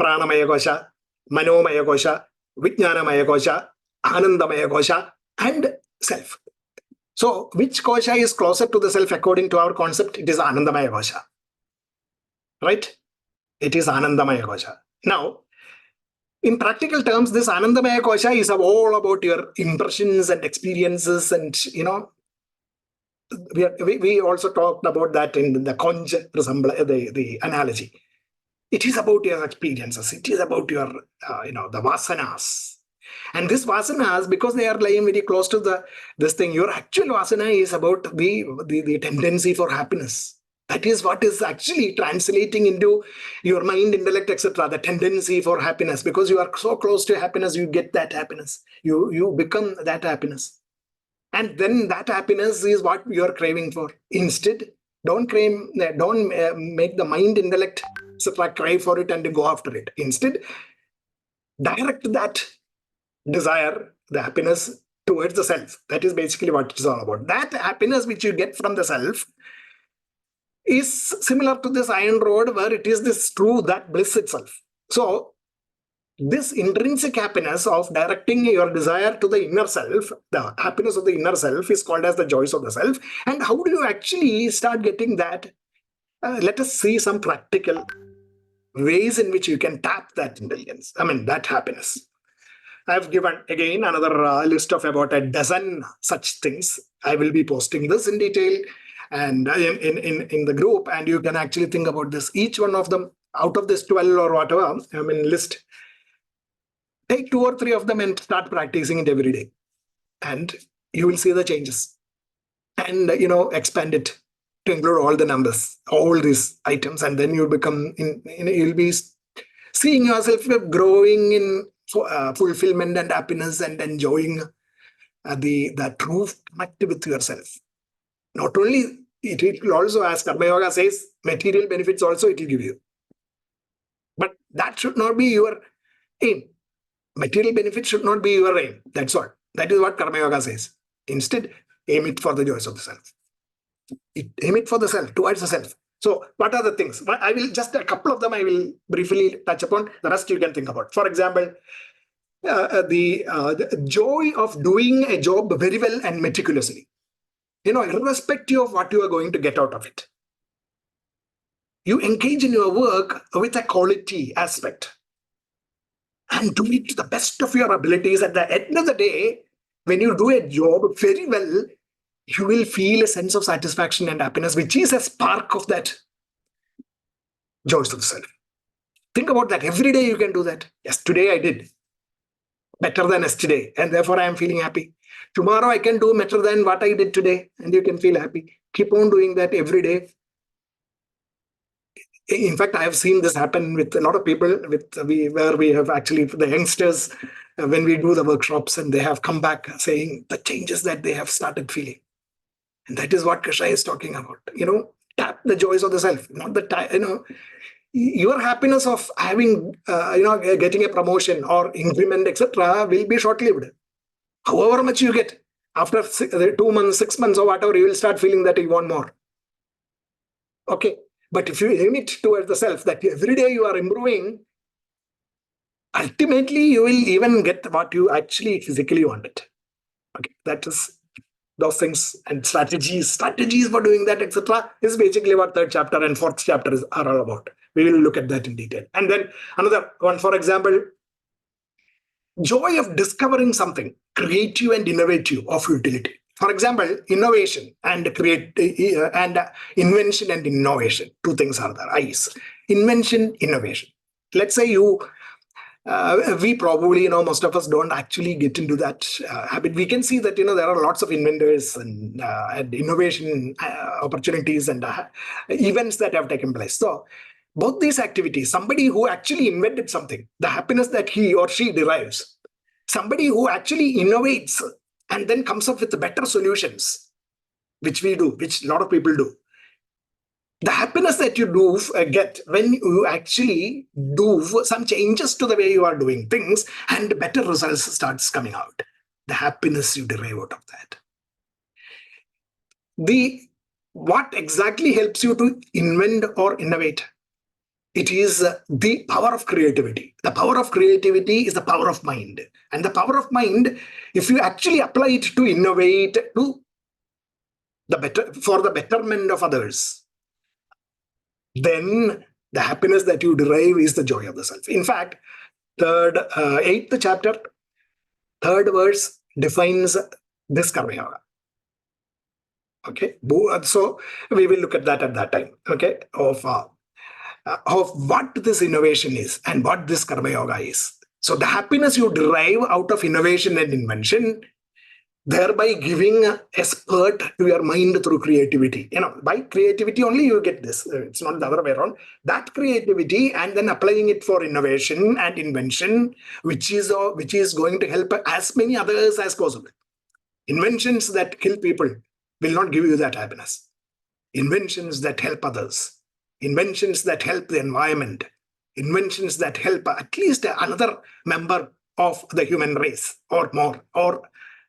Pranamaya Kosha, Manomaya Kosha, Vijnanamaya Kosha, Anandamaya Kosha, and self. So, which Kosha is closer to the self according to our concept? It is Anandamaya Kosha. Right? It is Anandamaya Kosha. Now, in practical terms, this Anandamaya Kosha is all about your impressions and experiences, and we also talked about that in the conj the analogy. It is about your experiences. It is about your the vasanas. And this vasanas, because they are lying very close to this thing, your actual vasana is about the tendency for happiness. That is what is actually translating into your mind, intellect, etc. The tendency for happiness. Because you are so close to happiness, you get that happiness. You become that happiness. And then that happiness is what you are craving for. Instead, don't make the mind, intellect, etc. crave for it and go after it. Instead, direct that desire, the happiness, towards the self. That is basically what it's all about. That happiness which you get from the self is similar to this iron rod, where it is this true, that bliss itself. So, this intrinsic happiness of directing your desire to the inner self, the happiness of the inner self, is called as the joys of the self. And how do you actually start getting that? Let us see some practical ways in which you can tap that intelligence, that happiness. I've given again another list of about a dozen such things. I will be posting this in detail and in the group, and you can actually think about this. Each one of them, out of this 12 or whatever, list, take 2 or 3 of them and start practicing it every day. And you will see the changes. And, expand it to include all the numbers, all these items. And then you'll become, you'll be seeing yourself growing in fulfillment and happiness and enjoying the true connect with yourself. Not only It will also, as Karma Yoga says, material benefits also it will give you. But that should not be your aim. Material benefits should not be your aim. That's all. That is what Karma Yoga says. Instead, aim it for the joys of the self. Aim it for the self, towards the self. So what are the things? I will just, a couple of them I will briefly touch upon. The rest you can think about. For example, the joy of doing a job very well and meticulously. Irrespective of what you are going to get out of it. You engage in your work with a quality aspect and do it to the best of your abilities. At the end of the day, when you do a job very well, you will feel a sense of satisfaction and happiness, which is a spark of that joys of the self. Think about that. Every day you can do that. Yes, today I did better than yesterday, and therefore I am feeling happy. Tomorrow I can do better than what I did today, and you can feel happy. Keep on doing that every day. In fact, I have seen this happen with a lot of people where we have actually the youngsters, when we do the workshops, and they have come back saying the changes that they have started feeling. And that is what Krishna is talking about. Tap the joys of the self, not the your happiness of having, getting a promotion or increment, etc., will be short-lived. However much you get, after 2 months, 6 months, or whatever, you will start feeling that you want more. Okay. But if you aim it towards the self, that every day you are improving, ultimately you will even get what you actually physically wanted. Okay, that is those things and strategies for doing that, etc. is basically what 3rd chapter and 4th chapter are all about. We will look at that in detail. And then another one, for example, joy of discovering something creative and innovative of utility. For example, innovation and invention and innovation. Two things are there. I's. Invention, innovation. Let's say we probably, most of us don't actually get into that habit. We can see that, there are lots of inventors and innovation opportunities and events that have taken place. So both these activities, somebody who actually invented something, the happiness that he or she derives, somebody who actually innovates and then comes up with better solutions, which we do, which a lot of people do. The happiness that you do get when you actually do some changes to the way you are doing things and better results starts coming out. The happiness you derive out of that. What exactly helps you to invent or innovate? It is the power of creativity. The power of creativity is the power of mind. And the power of mind, if you actually apply it to innovate for the betterment of others, then the happiness that you derive is the joy of the self. In fact, 8th chapter, 3rd verse defines this Karma Yoga. Okay, so we will look at that time. Okay, of what this innovation is and what this Karma Yoga is. So the happiness you derive out of innovation and invention, thereby giving a spurt to your mind through creativity. By creativity only you get this. It's not the other way around. That creativity and then applying it for innovation and invention, which is going to help as many others as possible. Inventions that kill people will not give you that happiness. Inventions that help others, inventions that help the environment, inventions that help at least another member of the human race or more, or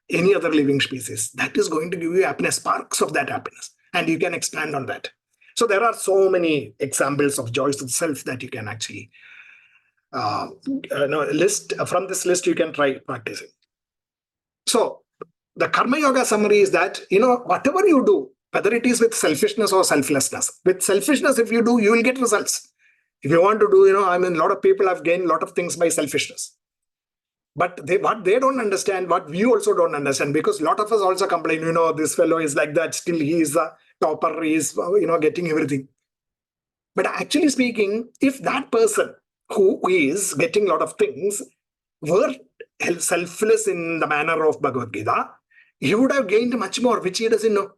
any other living species, that is going to give you happiness, sparks of that happiness, and you can expand on that. So there are so many examples of joys of self that you can actually list. From this list you can try practicing. So the Karma Yoga summary is that, whatever you do, whether it is with selfishness or selflessness, with selfishness, if you do, you will get results. If you want to do, a lot of people have gained a lot of things by selfishness. But what they don't understand, what we also don't understand, because a lot of us also complain, this fellow is like that, still he is the topper, he is, getting everything. But actually speaking, if that person who is getting a lot of things were selfless in the manner of Bhagavad-Gita, he would have gained much more, which he doesn't know.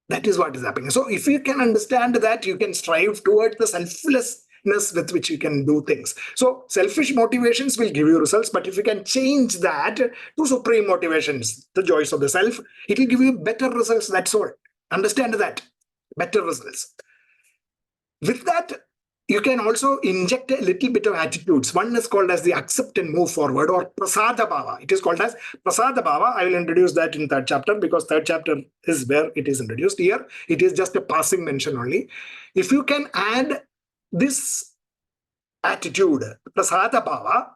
That is what is happening. So if you can understand that, you can strive towards the selflessness with which you can do things. So selfish motivations will give you results, but if you can change that to supreme motivations, the joys of the self, it will give you better results. That's all. Understand that. Better results. With that, you can also inject a little bit of attitudes. One is called as the accept and move forward, or prasada bhava. It is called as prasada bhava. I will introduce that in third chapter, because third chapter is where it is introduced. Here, it is just a passing mention only. If you can add this attitude, prasada bhava,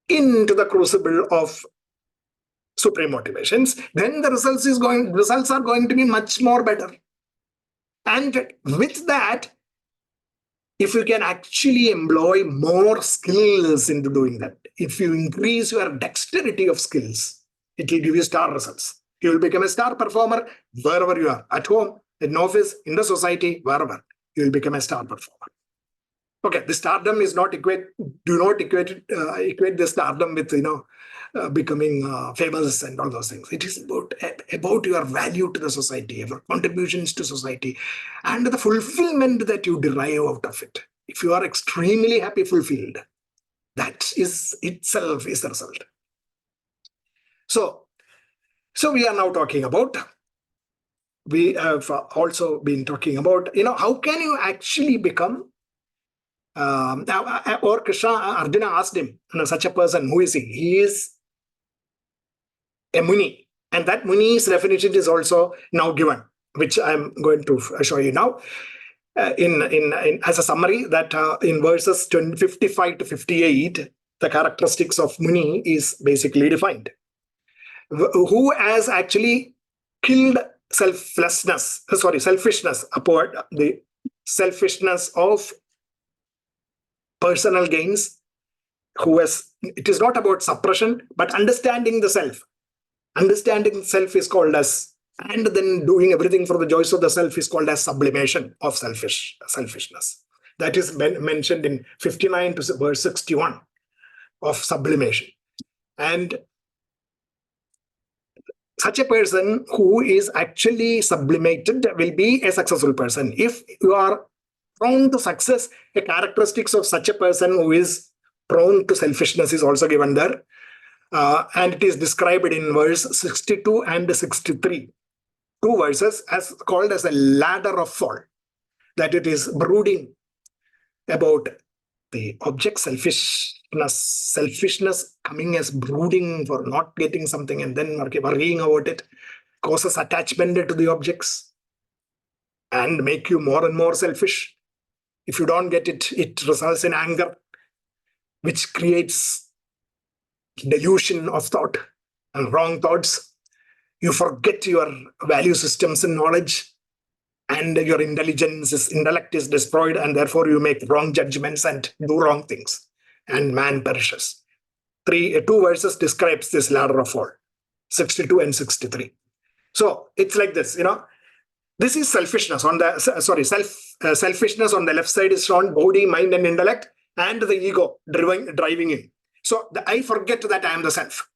into the crucible of supreme motivations, then the results are going to be much more better. And with that, if you can actually employ more skills into doing that, if you increase your dexterity of skills, it will give you star results. You will become a star performer wherever you are, at home, in an office, in the society, wherever. You will become a star performer. Okay, the stardom is not equate. Do not equate the stardom with becoming famous and all those things. It is about your value to the society, your contributions to society, and the fulfillment that you derive out of it. If you are extremely happy, fulfilled, that is itself is the result. So we are now talking about. We have also been talking about how can you actually become. Or Krishna, Arjuna asked him, such a person, who is he? He is a Muni. And that Muni's definition is also now given, which I'm going to show you now. As a summary, that in verses 55 to 58, the characteristics of Muni is basically defined. Who has actually killed selfishness upward, the selfishness of personal gains, it is not about suppression, but understanding the self. Understanding the self is called as, and then doing everything for the joys of the self is called as sublimation of selfishness. That is mentioned in 59 to verse 61 of sublimation. And such a person who is actually sublimated will be a successful person. If you are prone to success, a characteristics of such a person who is prone to selfishness is also given there. And it is described in verse 62 and 63. 2 verses as called as a ladder of fall. That it is brooding about the object selfishness coming as brooding for not getting something and then worrying about it, causes attachment to the objects and make you more and more selfish. If you don't get it, it results in anger, which creates delusion of thought and wrong thoughts. You forget your value systems and knowledge, and your intellect is destroyed, and therefore you make wrong judgments and do wrong things, and man perishes. 2 verses describes this ladder of fall, 62 and 63. So it's like this, this is selfishness on the selfishness on the left side is shown, body, mind, and intellect, and the ego driving in. So I forget that I am the self,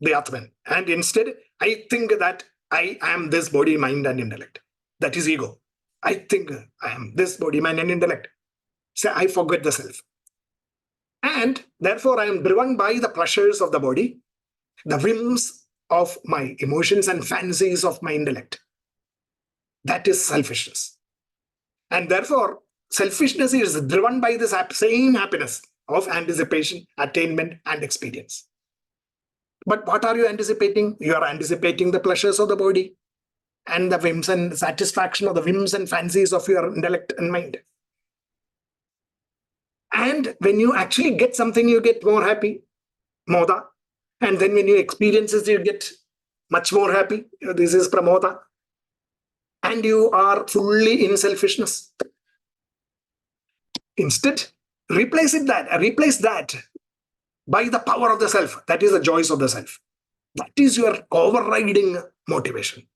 the Atman, and instead I think that I am this body, mind, and intellect. That is ego. I think I am this body, mind, and intellect. So I forget the self. And therefore I am driven by the pleasures of the body, the whims of my emotions and fancies of my intellect. That is selfishness. And therefore, selfishness is driven by this same happiness of anticipation, attainment, and experience. But what are you anticipating? You are anticipating the pleasures of the body and the whims and satisfaction of the whims and fancies of your intellect and mind. And when you actually get something, you get more happy, moda. And then when you experience it, you get much more happy. This is pramoda. And you are fully in selfishness. Instead, replace that by the power of the self. That is the joys of the self. That is your overriding motivation.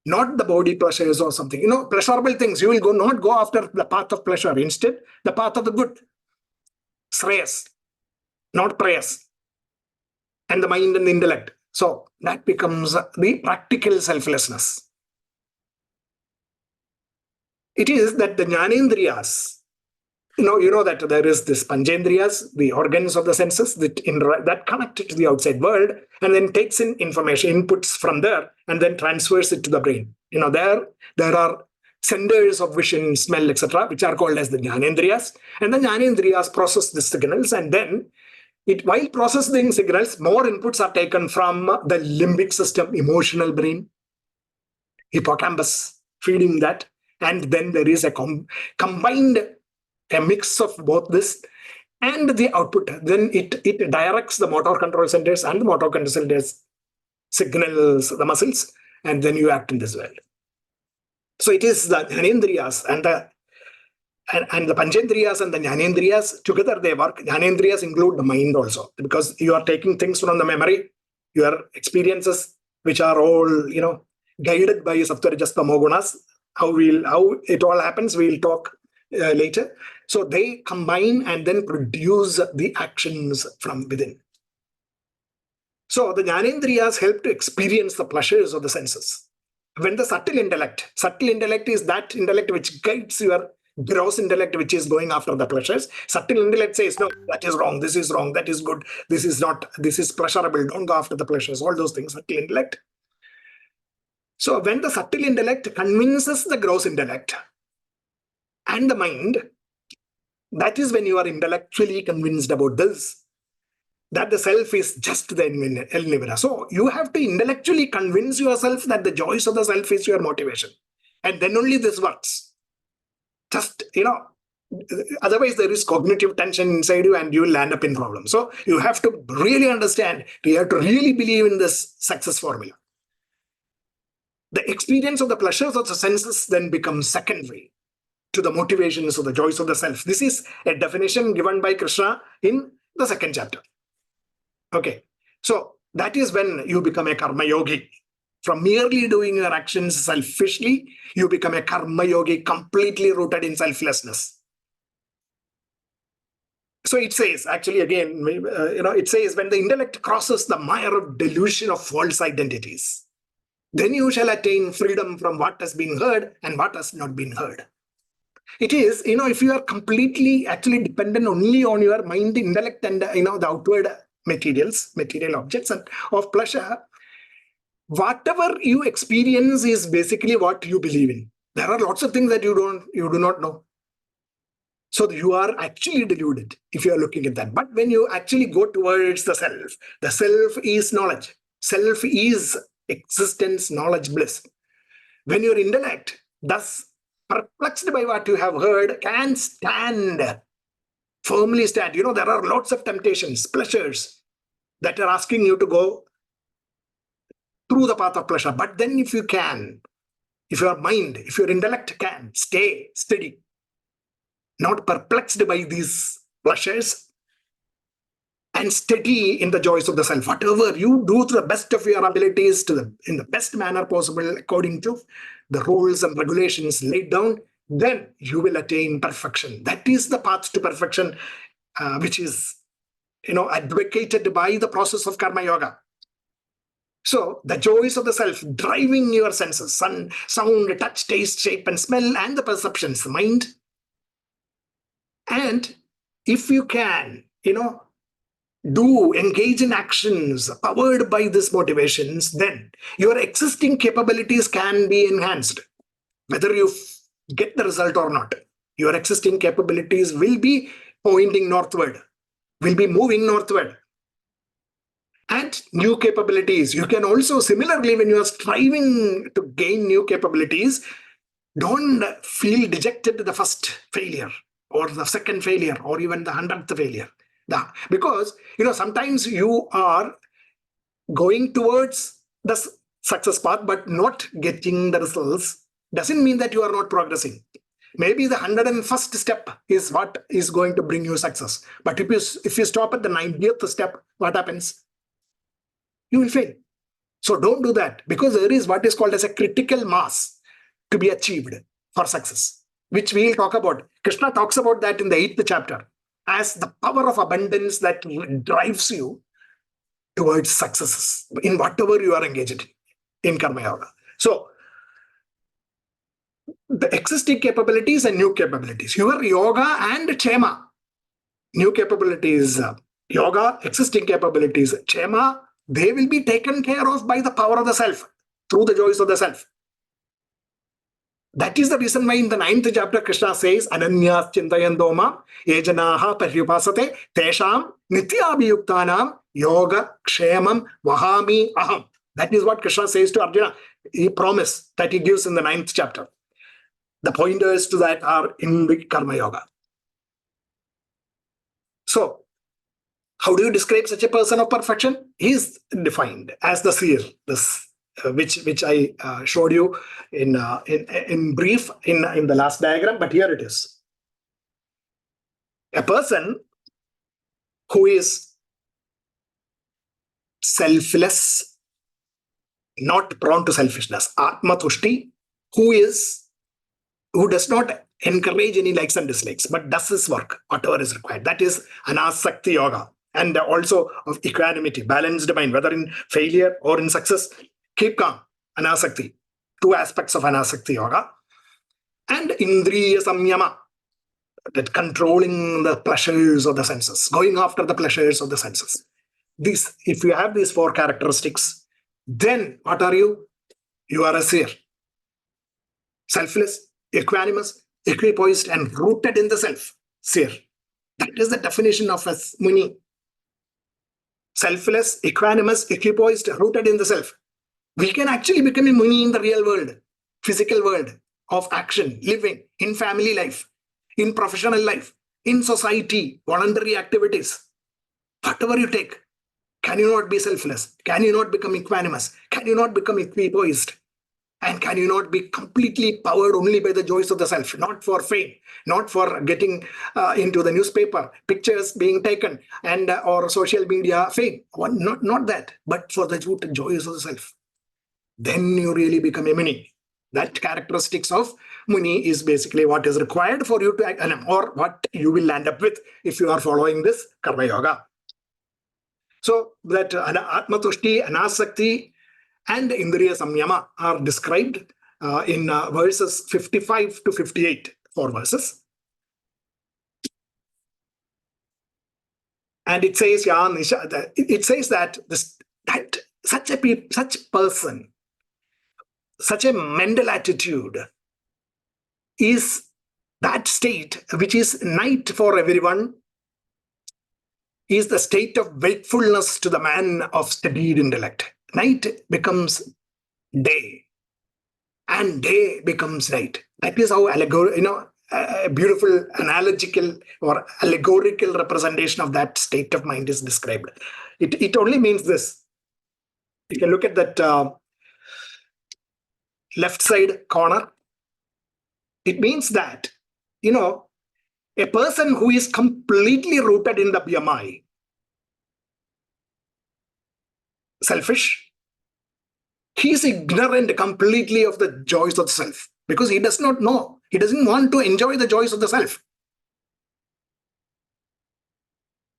Not the body pleasures or something. Pleasurable things. You will not go after the path of pleasure. Instead, the path of the good. Shreyas, not prayas. And the mind and the intellect. So that becomes the practical selflessness. It is that the Jnanendriyas you know that there is this Panchendriyas, the organs of the senses that connect to the outside world and then takes in information, inputs from there, and then transfers it to the brain. There are centers of vision, smell, etc., which are called as the Jnanendriyas. And the Jnanendriyas process the signals, and then while processing signals, more inputs are taken from the limbic system, emotional brain, hippocampus, feeding that. And then there is a combined a mix of both this and the output. Then it directs the motor control centers, and the motor control centers signals the muscles, and then you act in this world. So it is the Jnanendriyas and the Panchendriyas and the Jnanendriyas together they work. Jnanendriyas include the mind also, because you are taking things from the memory, your experiences, which are all guided by Sattva-Rajas Tamo gunas. How it all happens, we'll talk later. So they combine and then produce the actions from within. So the Jnanendriyas help to experience the pleasures of the senses. When the subtle intellect is that intellect which guides your gross intellect, which is going after the pleasures. Subtle intellect says, no, that is wrong, this is wrong, that is good, this is not, this is pleasurable, don't go after the pleasures, all those things, subtle intellect. So when the subtle intellect convinces the gross intellect and the mind, that is when you are intellectually convinced about this, that the self is just the El Nivera. So you have to intellectually convince yourself that the joys of the self is your motivation. And then only this works. Just, otherwise there is cognitive tension inside you and you will land up in problems. So you have to really understand, you have to really believe in this success formula. The experience of the pleasures of the senses then becomes secondary to the motivations of the joys of the self. This is a definition given by Krishna in the second chapter. Okay, so that is when you become a karma yogi. From merely doing your actions selfishly, you become a karma yogi completely rooted in selflessness. So it says, actually again, it says, when the intellect crosses the mire of delusion of false identities, then you shall attain freedom from what has been heard and what has not been heard. It is, if you are completely actually dependent only on your mind, intellect, and, the outward material objects and of pleasure, whatever you experience is basically what you believe in. There are lots of things that you do not know. So you are actually deluded if you are looking at that. But when you actually go towards the self is knowledge. Self is existence, knowledge, bliss. When your intellect, thus perplexed by what you have heard, can firmly stand. There are lots of temptations, pleasures that are asking you to go through the path of pleasure. But then if your mind, if your intellect can stay steady, not perplexed by these pleasures, and steady in the joys of the self, whatever you do to the best of your abilities, in the best manner possible, according to the rules and regulations laid down, then you will attain perfection. That is the path to perfection, which is advocated by the process of karma yoga. So the joys of the self driving your senses, sound, touch, taste, shape, and smell, and the perceptions, the mind. And if you can, engage in actions powered by these motivations, then your existing capabilities can be enhanced. Whether you get the result or not, your existing capabilities will be pointing northward, will be moving northward. And new capabilities. You can also, similarly, when you are striving to gain new capabilities, don't feel dejected to the first failure or the second failure or even the 100th failure. Because, sometimes you are going towards the success path but not getting the results. Doesn't mean that you are not progressing. Maybe the 101st step is what is going to bring you success. But if you stop at the 90th step, what happens? You will fail. So don't do that, because there is what is called as a critical mass to be achieved for success, which we will talk about. Krishna talks about that in the 8th chapter as the power of abundance that drives you towards successes in whatever you are engaged in karma yoga. So the existing capabilities and new capabilities. Your yoga and Chema. New capabilities, yoga, existing capabilities, Chema, they will be taken care of by the power of the self, through the joys of the self. That is the reason why in the 9th chapter, Krishna says, Ananyas chintayandoma, yejanaha paryupasate, tesham nityabhiyuktanam, yoga, kshemam, vahami, aham. That is what Krishna says to Arjuna. He promised that he gives in the 9th chapter. The pointers to that are in the Karma Yoga. So, how do you describe such a person of perfection? He is defined as the seer, this which I showed you in brief in the last diagram, but here it is. A person who is selfless, not prone to selfishness, Atma Tushti, who does not encourage any likes and dislikes, but does his work, whatever is required. That is Anasakti Yoga. And also of equanimity, balanced mind, whether in failure or in success. Keep calm, Anasakti. 2 aspects of Anasakti Yoga. And Indriya Samyama, that controlling the pleasures of the senses, going after the pleasures of the senses. This, if you have these 4 characteristics, then what are you? You are a seer. Selfless, equanimous, equipoised, and rooted in the self. Seer. That is the definition of a Muni. Selfless, equanimous, equipoised, rooted in the self. We can actually become a Muni in the real world, physical world of action, living, in family life, in professional life, in society, voluntary activities. Whatever you take, can you not be selfless? Can you not become equanimous? Can you not become equipoised? And can you not be completely powered only by the joys of the self, not for fame, not for getting into the newspaper, pictures being taken, and or social media fame, not that, but for the joys of the self. Then you really become a Muni. That characteristics of Muni is basically what is required for you to, or what you will land up with if you are following this Karma Yoga. So that Atma Tushti, Anasakti, and Indriya Samyama are described in verses 55 to 58, 4 verses. And it says, it says that such person, such a mental attitude is that state which is night for everyone, is the state of wakefulness to the man of studied intellect. Night becomes day, and day becomes night. That is how a beautiful analogical or allegorical representation of that state of mind is described. It only means this. You can look at that left side corner. It means that, a person who is completely rooted in the BMI, selfish, he is ignorant completely of the joys of the self, because he does not know. He doesn't want to enjoy the joys of the self.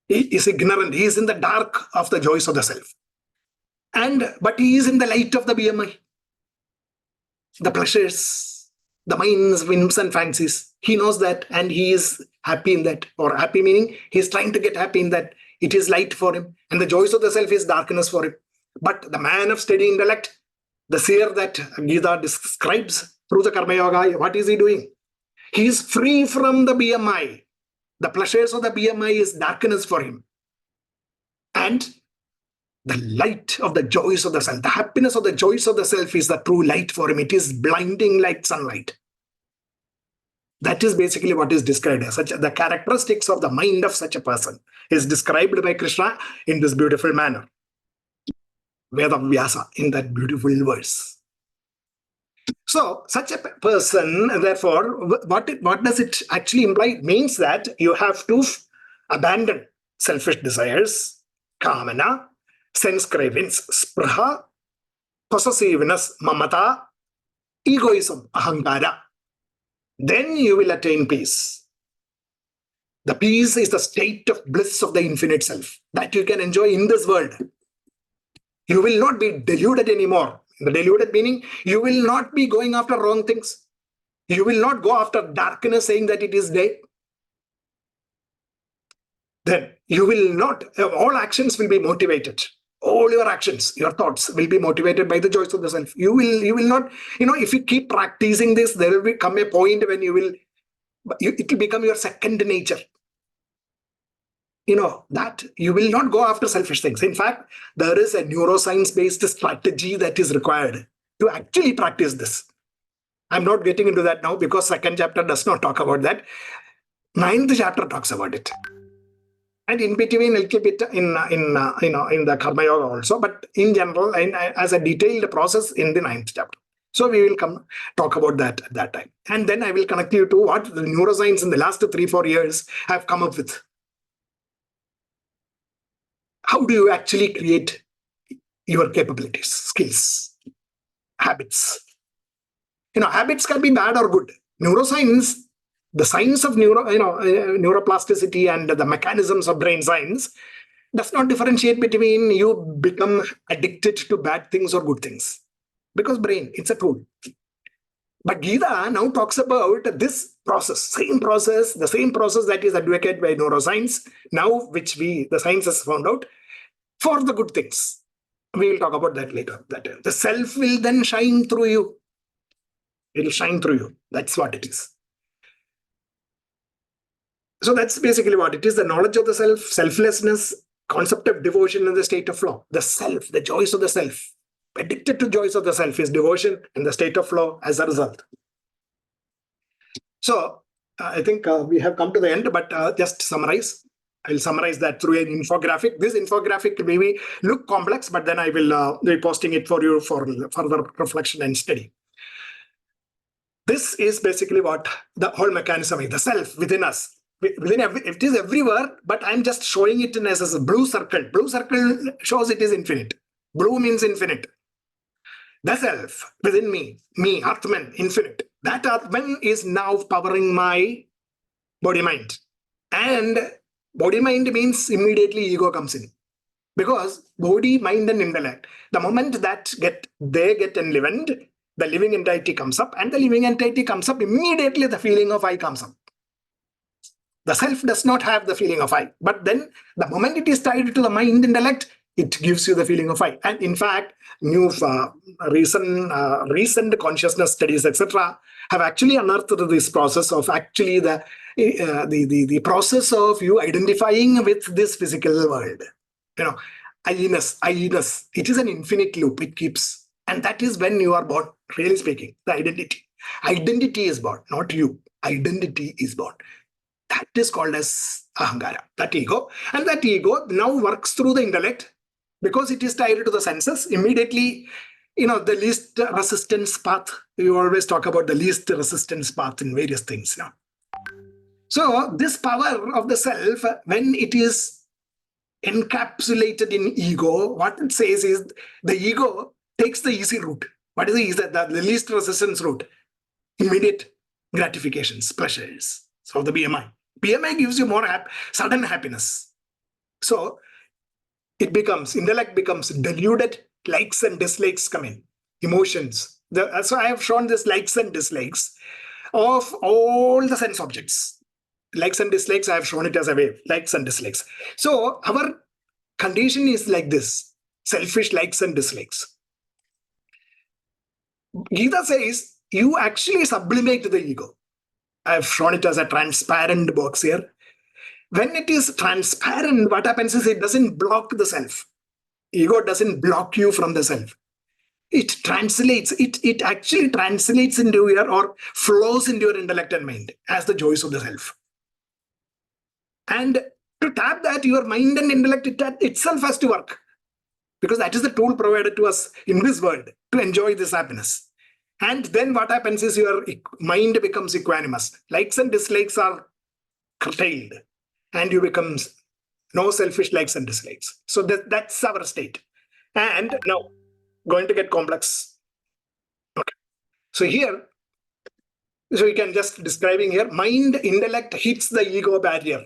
He is ignorant. He is in the dark of the joys of the self. But he is in the light of the BMI. The pleasures, the mind's whims and fancies. He knows that, and he is happy in that. Or happy meaning he is trying to get happy in that. It is light for him. And the joys of the self is darkness for him. But the man of steady intellect, the seer that Gita describes through the Karma Yoga, what is he doing? He is free from the BMI. The pleasures of the BMI is darkness for him. And the light of the joys of the self, the happiness of the joys of the self is the true light for him. It is blinding like sunlight. That is basically what is described as such. The characteristics of the mind of such a person is described by Krishna in this beautiful manner. Vedavyasa, in that beautiful verse. So, such a person, therefore, what does it actually imply? It means that you have to abandon selfish desires, kamana, sense cravings, spraha, possessiveness, mamata, egoism, ahankara. Then you will attain peace. The peace is the state of bliss of the infinite self that you can enjoy in this world. You will not be deluded anymore. The deluded meaning, you will not be going after wrong things. You will not go after darkness saying that it is day. Then you will not, all actions will be motivated. All your actions, your thoughts will be motivated by the joys of the self. You will not, if you keep practicing this, there will come a point when it will become your second nature. That you will not go after selfish things. In fact, there is a neuroscience-based strategy that is required to actually practice this. I'm not getting into that now because second chapter does not talk about that. Ninth chapter talks about it. And in between a little bit in the Karma Yoga also, but in general, as a detailed process in the ninth chapter. So we will talk about that at that time. And then I will connect you to what the neuroscience in the last 3-4 years have come up with. How do you actually create your capabilities, skills, habits? Habits can be bad or good. Neuroscience, the science of neuroplasticity and the mechanisms of brain science does not differentiate between you become addicted to bad things or good things. Because brain, it's a tool. But Gita now talks about this process, the same process that is advocated by neuroscience, now which the science has found out, for the good things. We will talk about that later. That the self will then shine through you. It will shine through you. That's what it is. So that's basically what it is. The knowledge of the self, selflessness, concept of devotion in the state of flow. The self, the joys of the self. Addicted to joys of the self is devotion and the state of flow as a result. So I think we have come to the end, but just summarize. I will summarize that through an infographic. This infographic may look complex, but then I will be posting it for you for further reflection and study. This is basically what the whole mechanism is, the self within us. It is everywhere, but I'm just showing it as a blue circle. Blue circle shows it is infinite. Blue means infinite. The self within me, Atman, infinite. That Atman is now powering my body-mind. And body-mind means immediately ego comes in. Because body, mind, and intellect, the moment that they get enlivened, the living entity comes up, and the living entity comes up, immediately the feeling of I comes up. The self does not have the feeling of I. But then the moment it is tied to the mind intellect, it gives you the feeling of I. And in fact, new recent consciousness studies, etc., have actually unearthed this process of actually the process of you identifying with this physical world. I-ness. It is an infinite loop. It keeps. And that is when you are born, really speaking, the identity. Identity is born, not you. Identity is born. That is called as ahankara, that ego. And that ego now works through the intellect because it is tied to the senses. Immediately, the least resistance path. You always talk about the least resistance path in various things. So this power of the self, when it is encapsulated in ego, what it says is the ego takes the easy route. What is the least resistance route? Immediate gratifications, pleasures. So the BMI. BMI gives you more sudden happiness. So intellect becomes deluded, likes and dislikes come in, emotions. So I have shown this likes and dislikes of all the sense objects. Likes and dislikes, I have shown it as a wave, likes and dislikes. So our condition is like this, selfish likes and dislikes. Gita says, you actually sublimate the ego. I have shown it as a transparent box here. When it is transparent, what happens is it doesn't block the self. Ego doesn't block you from the self. It translates, it actually translates into or flows into your intellect and mind as the joys of the self. And to tap that, your mind and intellect itself has to work. Because that is the tool provided to us in this world to enjoy this happiness. And then what happens is your mind becomes equanimous. Likes and dislikes are curtailed. And you become no selfish likes and dislikes. So that's our state. And now, going to get complex. Okay. So here, you can just describing here, mind, intellect hits the ego barrier.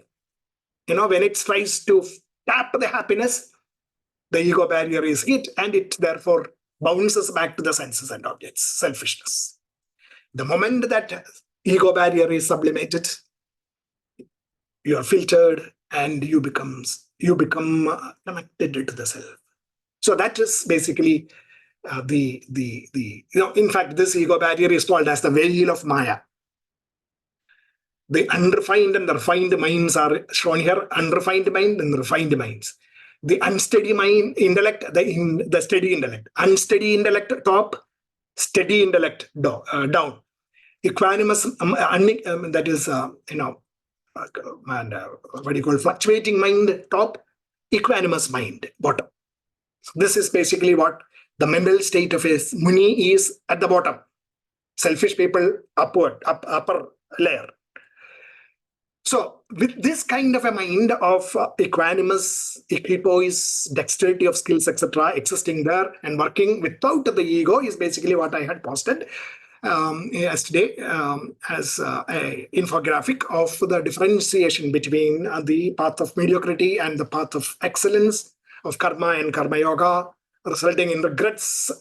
When it tries to tap the happiness, the ego barrier is hit and it therefore bounces back to the senses and objects, selfishness. The moment that ego barrier is sublimated, you are filtered and you become connected to the self. So that is basically in fact, this ego barrier is called as the veil of Maya. The unrefined and the refined minds are shown here. Unrefined mind and refined minds. The unsteady mind, intellect, the steady intellect. Unsteady intellect top, steady intellect down. Equanimous, that is, what do you call, fluctuating mind top, equanimous mind bottom. So this is basically what the mental state of a Muni is at the bottom. Selfish people upper layer. So with this kind of a mind of equanimous, equipoise, dexterity of skills, etc., existing there and working without the ego is basically what I had posted yesterday as an infographic of the differentiation between the path of mediocrity and the path of excellence, of karma and karma yoga, resulting in regrets,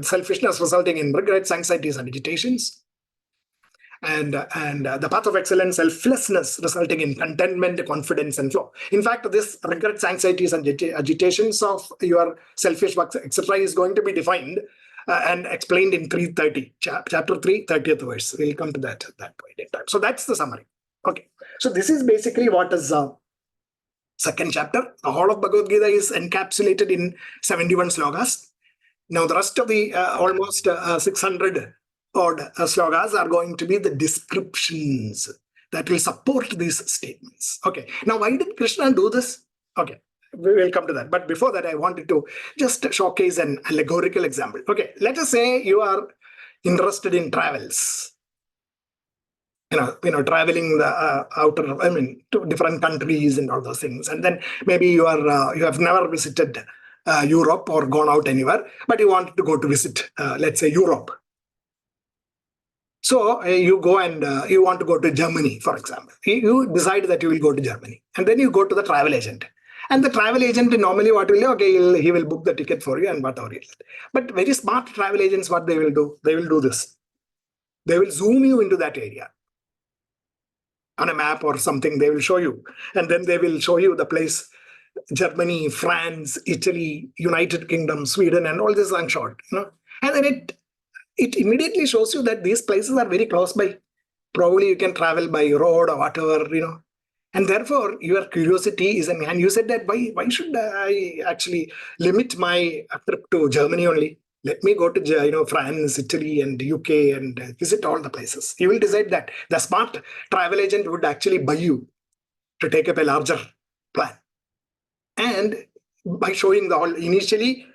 selfishness resulting in regrets, anxieties, and agitations. And the path of excellence, selflessness, resulting in contentment, confidence, and flow. In fact, this regrets, anxieties, and agitations of your selfish works, etc., is going to be defined and explained in 3:30, chapter 3, 30th verse. We'll come to that at that point in time. So that's the summary. Okay. So this is basically what is second chapter. The whole of Bhagavad-Gita is encapsulated in 71 slokas. Now the rest of the almost 600 odd slokas are going to be the descriptions that will support these statements. Okay. Now, why did Krishna do this? Okay, we will come to that. But before that, I wanted to just showcase an allegorical example. Okay, let us say you are interested in travels. Traveling the to different countries and all those things. And then maybe you have never visited Europe or gone out anywhere, but you want to go to visit, let's say, Europe. So you go and you want to go to Germany, for example. You decide that you will go to Germany. And then you go to the travel agent. And the travel agent normally what will do? Okay, he will book the ticket for you and whatever. But very smart travel agents, what they will do? They will do this. They will zoom you into that area. On a map or something, they will show you. And then they will show you the place, Germany, France, Italy, United Kingdom, Sweden, and all this are short. And then it immediately shows you that these places are very close by. Probably you can travel by road or whatever, And therefore, your curiosity is, and you said that why should I actually limit my trip to Germany only? Let me go to France, Italy, and UK and visit all the places. You will decide that. The smart travel agent would actually buy you to take up a larger plan. And by showing the whole, initially,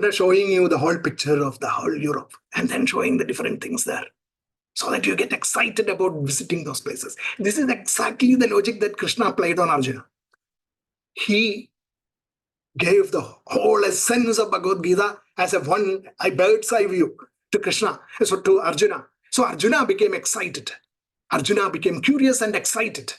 showing you the whole picture of the whole Europe and then showing the different things there so that you get excited about visiting those places. This is exactly the logic that Krishna applied on Arjuna. He gave the whole essence of Bhagavad-Gita as a bird's eye view to Krishna, so to Arjuna. So Arjuna became excited. Arjuna became curious and excited.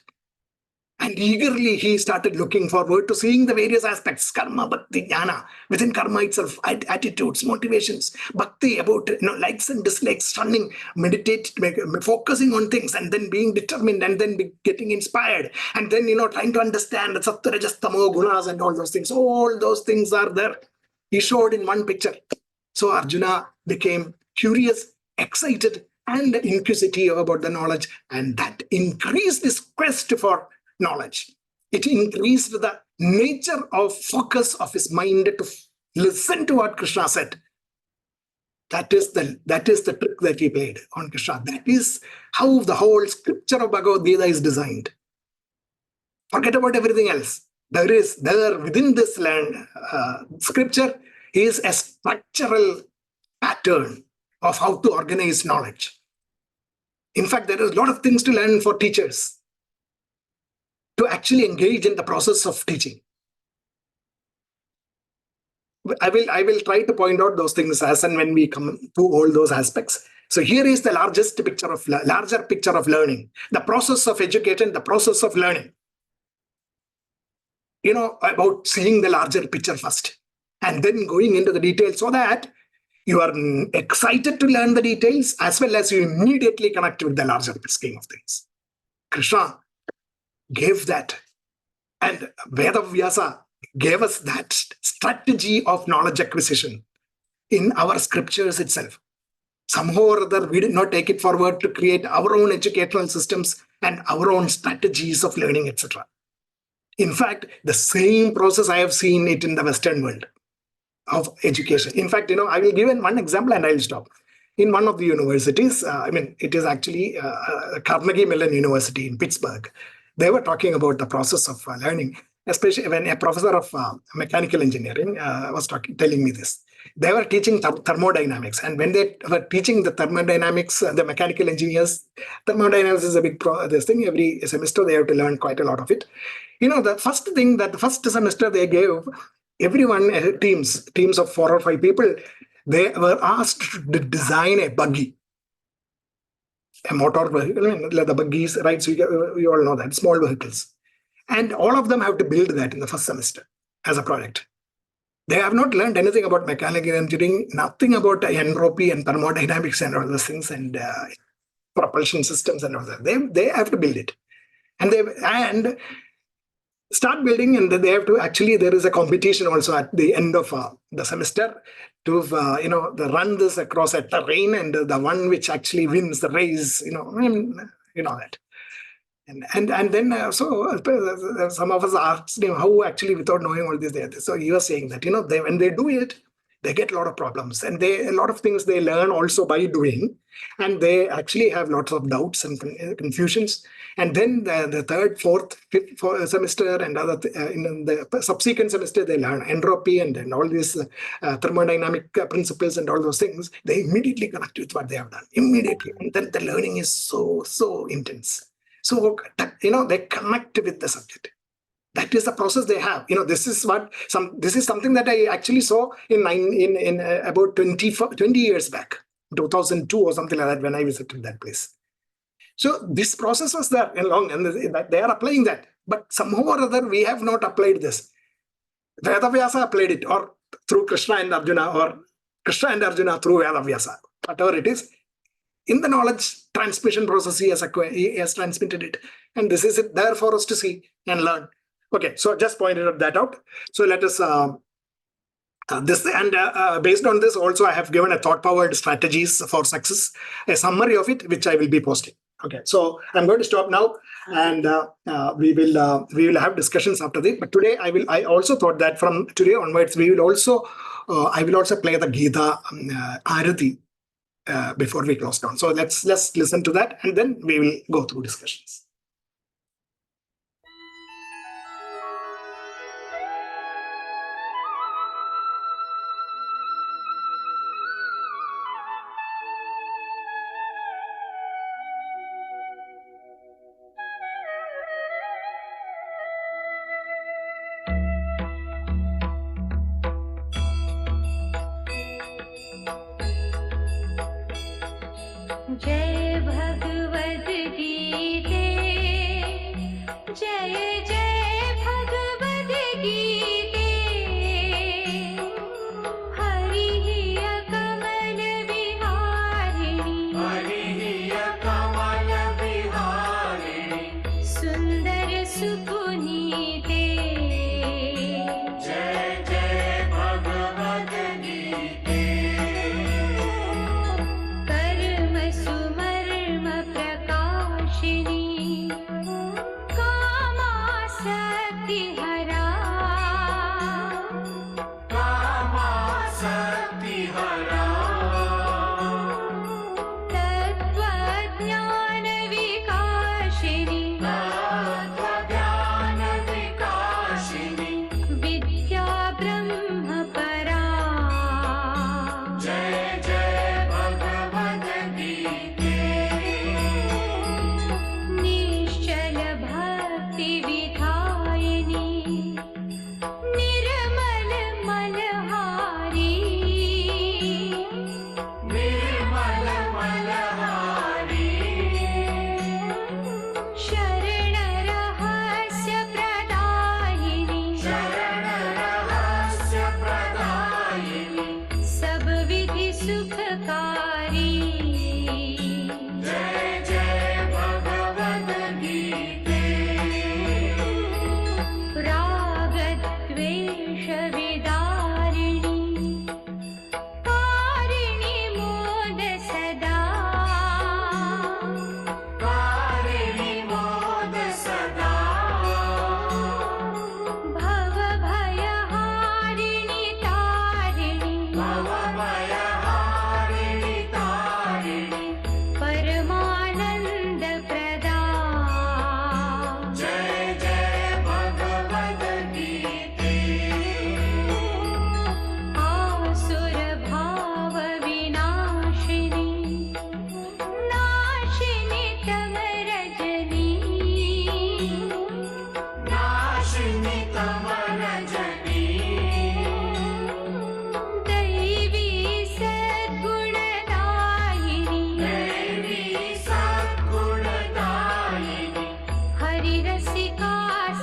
And eagerly he started looking forward to seeing the various aspects, karma, bhakti, jnana, within karma itself, attitudes, motivations, bhakti, about likes and dislikes, shunning, meditate, focusing on things, and then being determined, and then getting inspired, and then trying to understand the sattva, rajas, tamo, gunas, and all those things. All those things are there. He showed in one picture. So Arjuna became curious, excited, and inquisitive about the knowledge, and that increased his quest for knowledge. It increased the nature of focus of his mind to listen to what Krishna said. That is the trick that he played on Krishna. That is how the whole scripture of Bhagavad-Gita is designed. Forget about everything else. There within this scripture is a structural pattern of how to organize knowledge. In fact, there is a lot of things to learn for teachers to actually engage in the process of teaching. I will try to point out those things as and when we come to all those aspects. So here is the larger picture of learning, the process of education, the process of learning. About seeing the larger picture first, and then going into the details so that You are excited to learn the details as well as you immediately connect with the larger scheme of things. Krishna gave that, and Vedavyasa gave us that strategy of knowledge acquisition in our scriptures itself. Somehow or other, we did not take it forward to create our own educational systems and our own strategies of learning, etc. In fact, the same process I have seen it in the Western world of education. In fact, I will give one example and I'll stop. In one of the universities, it is actually Carnegie Mellon University in Pittsburgh. They were talking about the process of learning, especially when a professor of mechanical engineering was telling me this. They were teaching thermodynamics, and when they were teaching the thermodynamics, the mechanical engineers, thermodynamics is a big this thing. Every semester they have to learn quite a lot of it. The first thing that the first semester they gave everyone, teams of 4 or 5 people, they were asked to design a buggy, a motor vehicle. The buggies, right? So you all know that, small vehicles, and all of them have to build that in the first semester as a project. They have not learned anything about mechanical engineering, nothing about entropy and thermodynamics and all those things, and propulsion systems and all that. They have to build it, and start building, and they have to actually, there is a competition also at the end of the semester to run this across a terrain, and the one which actually wins the race, that. And then some of us asked him how actually, without knowing all this. So he was saying that when they do it, they get a lot of problems, and a lot of things they learn also by doing, and they actually have lots of doubts and confusions. And then the third, fourth, fifth semester and in the subsequent semester, they learn entropy and all these thermodynamic principles and all those things. They immediately connect with what they have done immediately, and then the learning is so intense. So they connect with the subject. That is the process they have. This is something that I actually saw in about 20 years back, 2002 or something like that, when I visited that place. So this process was there and they are applying that. But somehow or other, we have not applied this. Vedavyasa applied it, or through Krishna and Arjuna, or Krishna and Arjuna through Vedavyasa, whatever it is. In the knowledge transmission process, he has transmitted it. And this is it there for us to see and learn. Okay, so just pointed that out. So let us based on this also, I have given a thought-powered strategies for success, a summary of it, which I will be posting. Okay, so I'm going to stop now, and we will have discussions after this. But today I also thought that from today onwards I will also play the Gita Arati before we close down. So let's listen to that, and then we will go through discussions. जय भगवद् गीते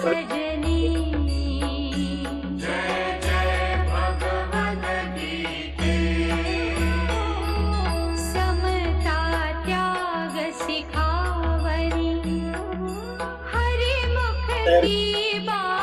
सजनी जय जय भगवद्गीते समता त्याग सिखावनी हरि मुख की बात